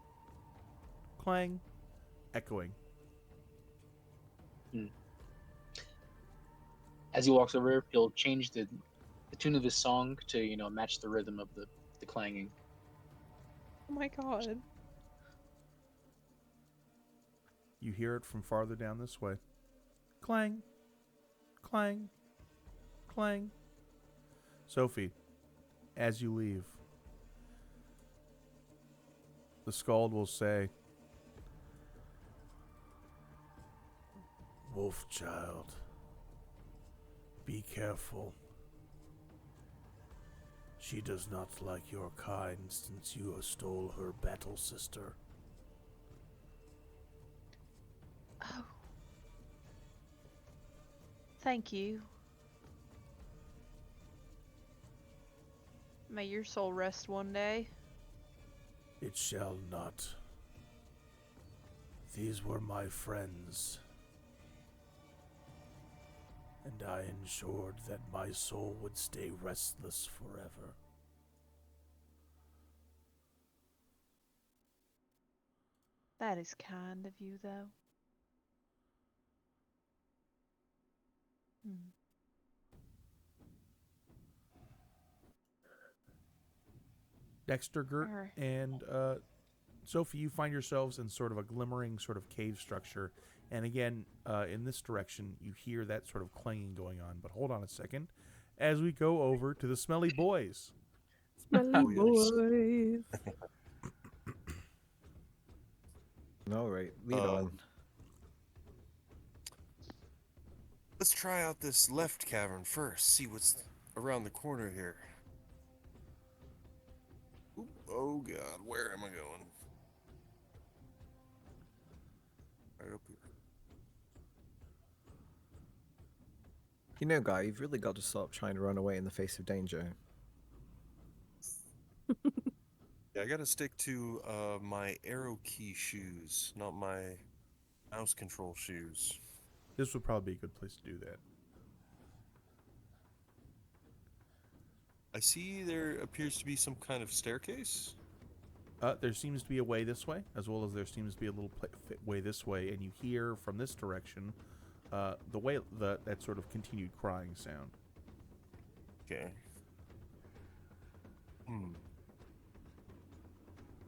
clang, echoing. As he walks over, he'll change the tune of his song to match the rhythm of the clanging. Oh my god. You hear it from farther down this way. Clang, clang, clang. Sophie, as you leave, the Scald will say, Wolf child, be careful. She does not like your kind since you stole her battle sister. Oh. Thank you. May your soul rest one day. It shall not. These were my friends, and I ensured that my soul would stay restless forever. That is kind of you, though. Hmm. Dexter, Gert, Alright. and Sophie, you find yourselves in sort of a glimmering sort of cave structure. And again, in this direction, you hear that sort of clanging going on. But hold on a second as we go over to the Smelly Boys. Smelly Oh, yes. boys. All right, lead on. Let's try out this left cavern first. See what's around the corner here. Oop, oh God, where am I going? Right up here. You know, guy, you've really got to stop trying to run away in the face of danger. Yeah, I gotta stick to my arrow key shoes, not my mouse control shoes. This would probably be a good place to do that. I see there appears to be some kind of staircase. There seems to be a way this way, as well as there seems to be a little way this way, and you hear from this direction that sort of continued crying sound. Okay.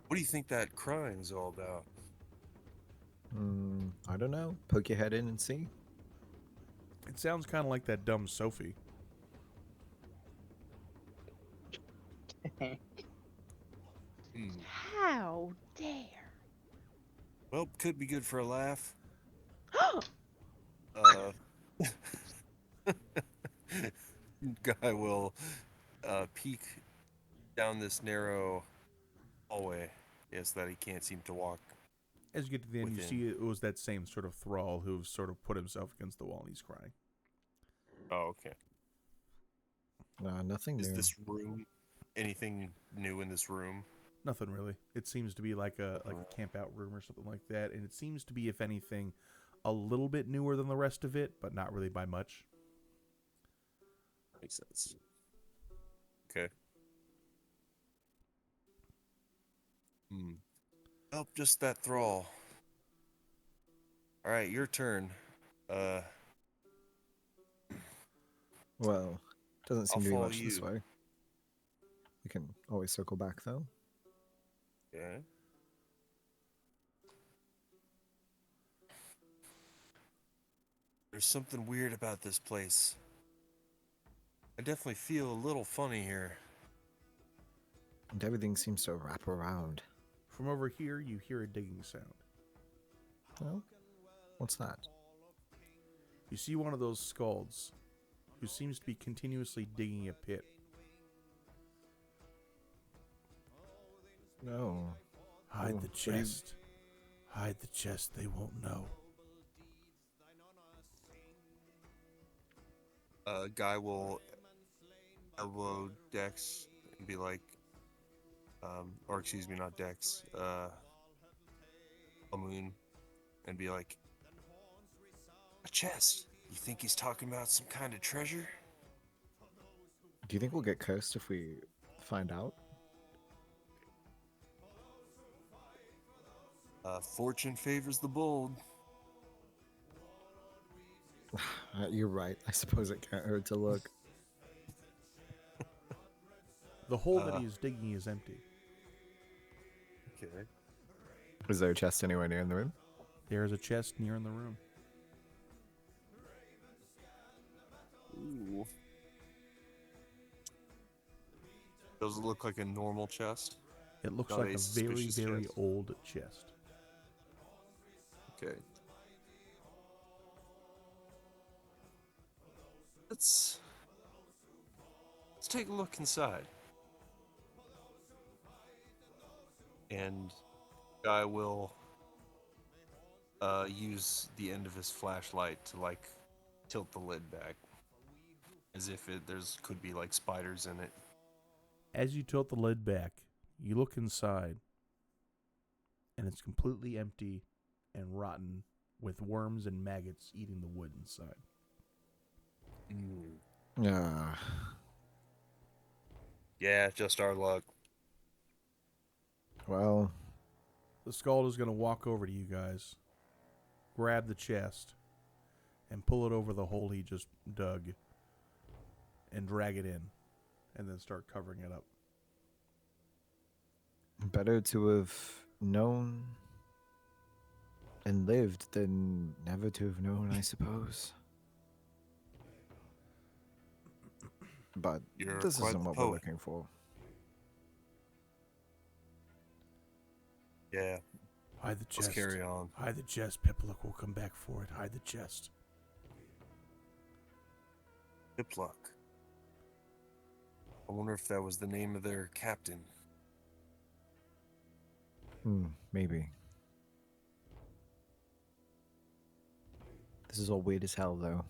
What do you think that crying's all about? I don't know. Poke your head in and see. It sounds kind of like that dumb Sophie. How dare. Well, could be good for a laugh. uh, Guy will peek down this narrow hallway. Yes, that he can't seem to walk. As you get to the end, within. you see it was that same sort of thrall who sort of put himself against the wall and he's crying. Oh, okay. Nothing Is new. this room anything new in this room? Nothing really. It seems to be like a camp out room or something like that, and it seems to be, if anything, a little bit newer than the rest of it, but not really by much. Makes sense. Okay. Oh, just that thrall. All right, your turn. Well, doesn't seem I'll to be follow much this you. way. We can always circle back, though. Okay. There's something weird about this place. I definitely feel a little funny here. And everything seems to wrap around. From over here, you hear a digging sound. Oh? What's that? You see one of those skalds who seems to be continuously digging a pit. No. Hide Oh, the what do you- chest. Hide the chest, they won't know. Guy will elbow Dex and be like, or excuse me, not Dex, Moon, and be like, a chest. You think he's talking about some kind of treasure? Do you think we'll get cursed if we find out? Fortune favors the bold. You're right. I suppose it can't hurt to look. The hole that he is digging is empty. Okay. Is there a chest anywhere near in the room? There is a chest near in the room. Ooh. Does it look like a normal chest? It looks Not like a a very, suspicious very chest. old chest. Okay. Let's take a look inside. And Guy will use the end of his flashlight to tilt the lid back, as if there's could be like spiders in it. As you tilt the lid back, you look inside, and it's completely empty and rotten, with worms and maggots eating the wood inside. Yeah, just our luck. Well, The Skald is going to walk over to you guys, grab the chest, and pull it over the hole he just dug, and drag it in, and then start covering it up. better to have known and lived than never to have known, I suppose. But You're this quite isn't the what we're poet. looking for. Yeah, Hide the chest. let's carry on. Hide the chest. Pipluck will come back for it. Hide the chest. Pipluck. I wonder if that was the name of their captain. Maybe. This is all weird as hell, though.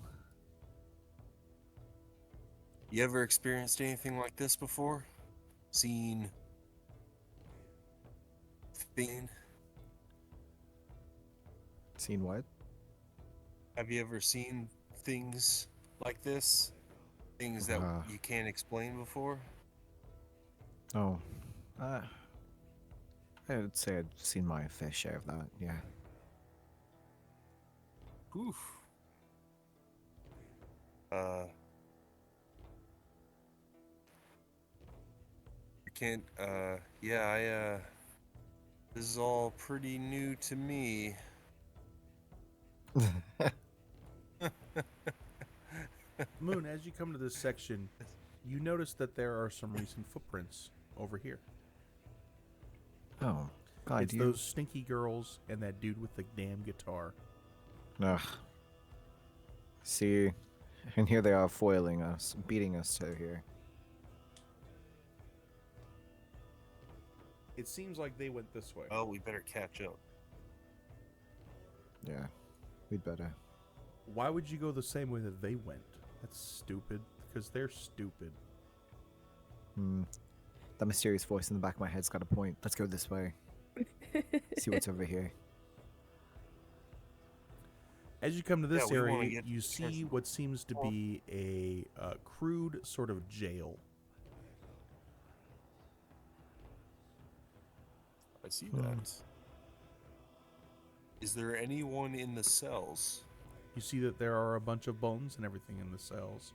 You ever experienced anything like this before? Seen? Seen? Seen what? Have you ever seen things like this? Things that you can't explain before? Oh. I would say I'd seen my fair share of that, yeah. Oof. I can't, this is all pretty new to me. Moon, as you come to this section, you notice that there are some recent footprints over here. Oh, God, It's those stinky girls and that dude with the damn guitar. Ugh. See, and here they are foiling us, beating us to here. It seems like they went this way. Oh, we better catch up. Yeah, we'd better. Why would you go the same way that they went? That's stupid. Because they're stupid. That mysterious voice in the back of my head's got a point. Let's go this way. See what's over here. As you come to this Yeah, we wanna area, get you to see Percy. what seems to be a crude sort of jail. I see that. Is there anyone in the cells? You see that there are a bunch of bones and everything in the cells.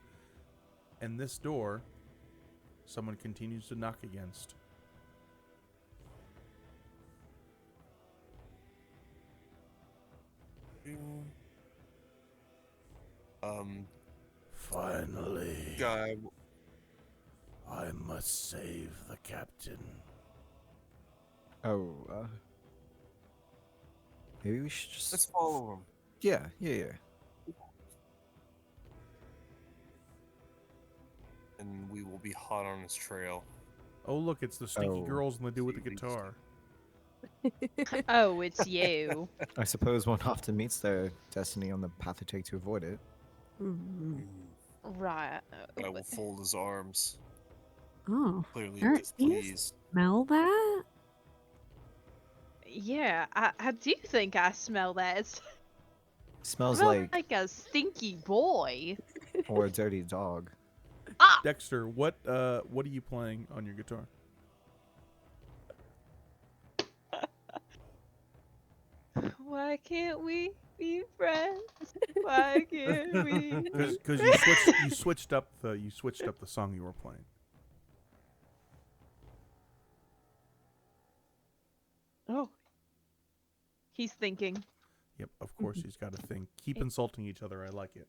And this door, someone continues to knock against. Finally, Guy. I must save the captain. Oh, maybe we should just... Let's follow him. Yeah. And we will be hot on his trail. Oh, look, it's the stinky Oh. girls and the dude with the guitar. Oh, it's you. I suppose one often meets their destiny on the path they take to avoid it. Right. I will fold his arms. Oh, Clearly Aren't you displeased. smell that? Yeah, I do think I smell that. It Smells smells like... a stinky boy. or a dirty dog. Dexter, what are you playing on your guitar? Why can't we be friends? Why can't we? Because you switched up the song you were playing. Oh. He's thinking. Yep, of course he's got a thing. Keep insulting each other. I like it.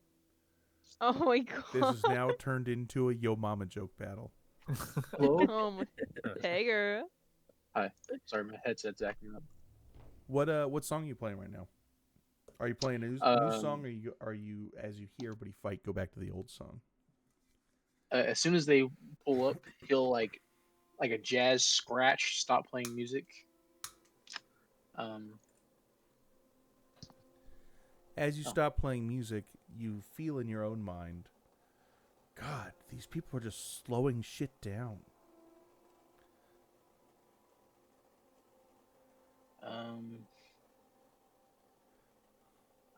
Oh my god. This is now turned into a Yo Mama joke battle. Hello? Oh my. Hey girl. Hi. Sorry, my headset's acting up. What song are you playing right now? Are you playing a new song, or are you as you hear everybody fight, go back to the old song? As soon as they pull up, he'll like a jazz scratch, stop playing music. As you stop playing music, you feel in your own mind, God, these people are just slowing shit down.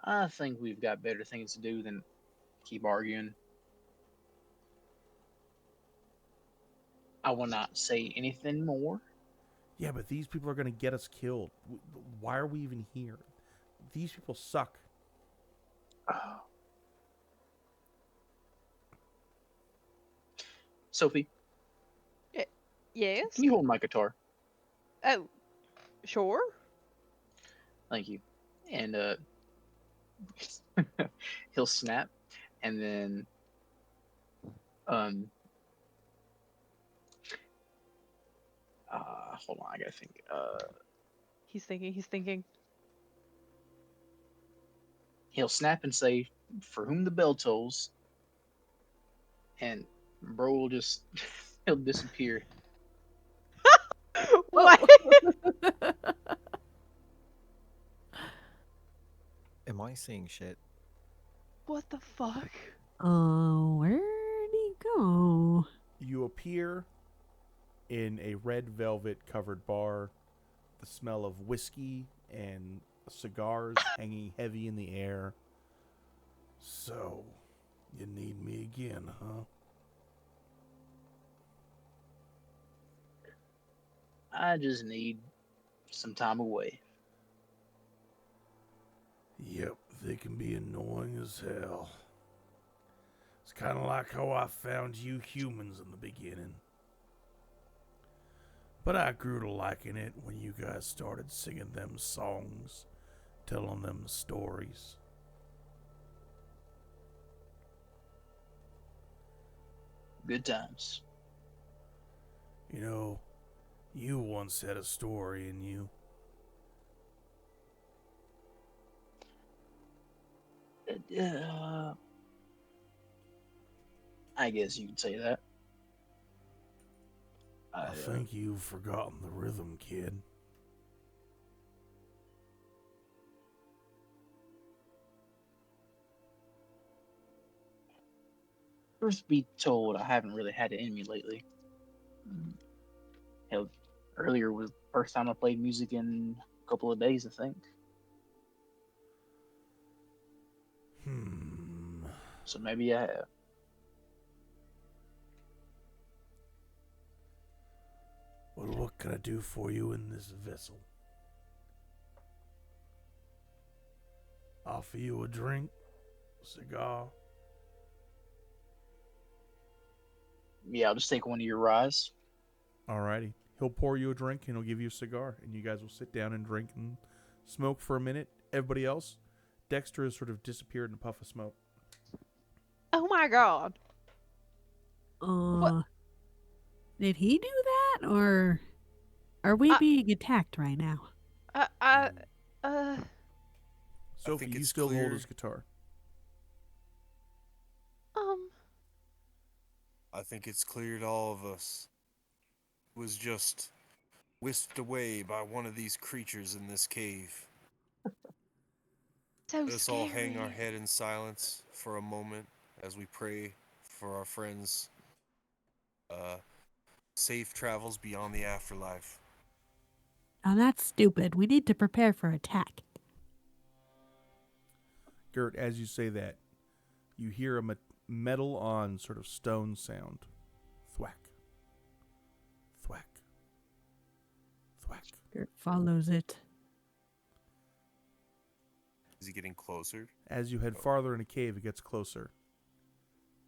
I think we've got better things to do than keep arguing. I will not say anything more. Yeah, but these people are going to get us killed. Why are we even here? These people suck. Sophie, Yes? can you hold my guitar? Oh, sure. Thank you. And he'll snap, and then um hold on, I gotta think. He's thinking. He'll snap and say, "For whom the bell tolls," and bro will just he'll disappear. What? Am I seeing shit? What the fuck? Where'd he go? You appear in a red velvet covered bar, the smell of whiskey and cigars hanging heavy in the air. So, you need me again, huh? I just need some time away. Yep, they can be annoying as hell. It's kind of like how I found you humans in the beginning. But I grew to liking it when you guys started singing them songs, telling them stories. Good times. You know, you once had a story in you. I guess you could say that. I think you've forgotten the rhythm, kid. Truth be told, I haven't really had it in me lately. Hell, earlier was the first time I played music in a couple of days, I think. So maybe I have. Well, what can I do for you in this vessel? Offer you a drink? Cigar? Yeah, I'll just take one of your ryes. Alrighty. He'll pour you a drink and he'll give you a cigar, and you guys will sit down and drink and smoke for a minute. Everybody else, Dexter has sort of disappeared in a puff of smoke. Oh my god. What? Did he do that, or are we being attacked right now? Sophie, you it's still hold clear. his guitar. I think it's clear to all of us. It was just whisked away by one of these creatures in this cave. So Let us all hang our scary. head in silence for a moment as we pray for our friends' safe travels beyond the afterlife. Oh, that's stupid. We need to prepare for attack. Gert, as you say that, you hear a metal on sort of stone sound. Thwack. Thwack. Thwack. Gert follows it. Is he getting closer? As you head farther in a cave, it gets closer.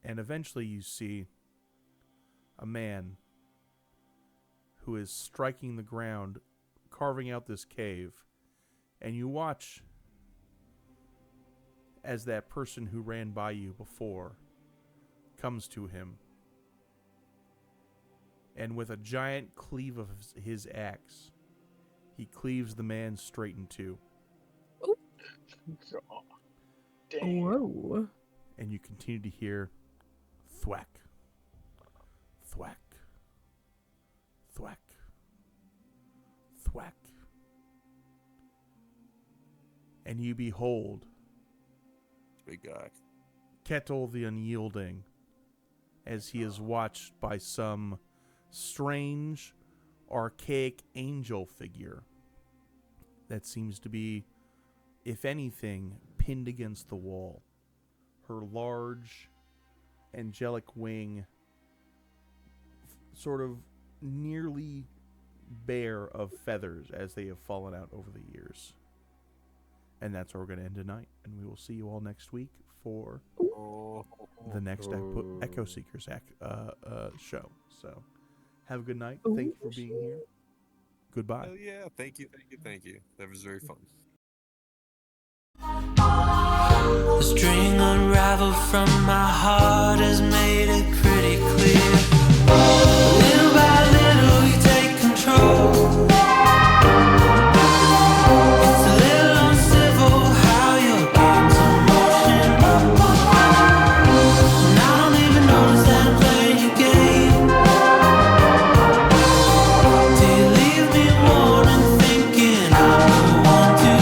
And eventually you see a man who is striking the ground, carving out this cave. And you watch as that person who ran by you before comes to him. And with a giant cleave of his axe, he cleaves the man straight in two. God. Damn. Whoa. And you continue to hear thwack, thwack, thwack, thwack. And you behold Big guy. Kettle the Unyielding, as he is watched by some strange, archaic angel figure that seems to be, if anything, pinned against the wall. Her large, angelic wing sort of nearly bare of feathers as they have fallen out over the years. And that's where we're going to end tonight. And we will see you all next week for the next Echo Seekers show. So have a good night. Thank you for being here. Goodbye. Hell yeah. Thank you. That was very fun. The string unraveled from my heart has made it pretty clear. Little by little you take control. It's a little uncivil how your game's in motion. And I don't even notice that I'm playing your game. Till you leave me wanting, thinking I'm the one to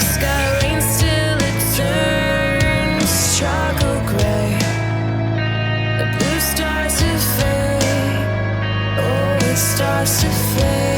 sky rains till it turns charcoal gray. starts to fade.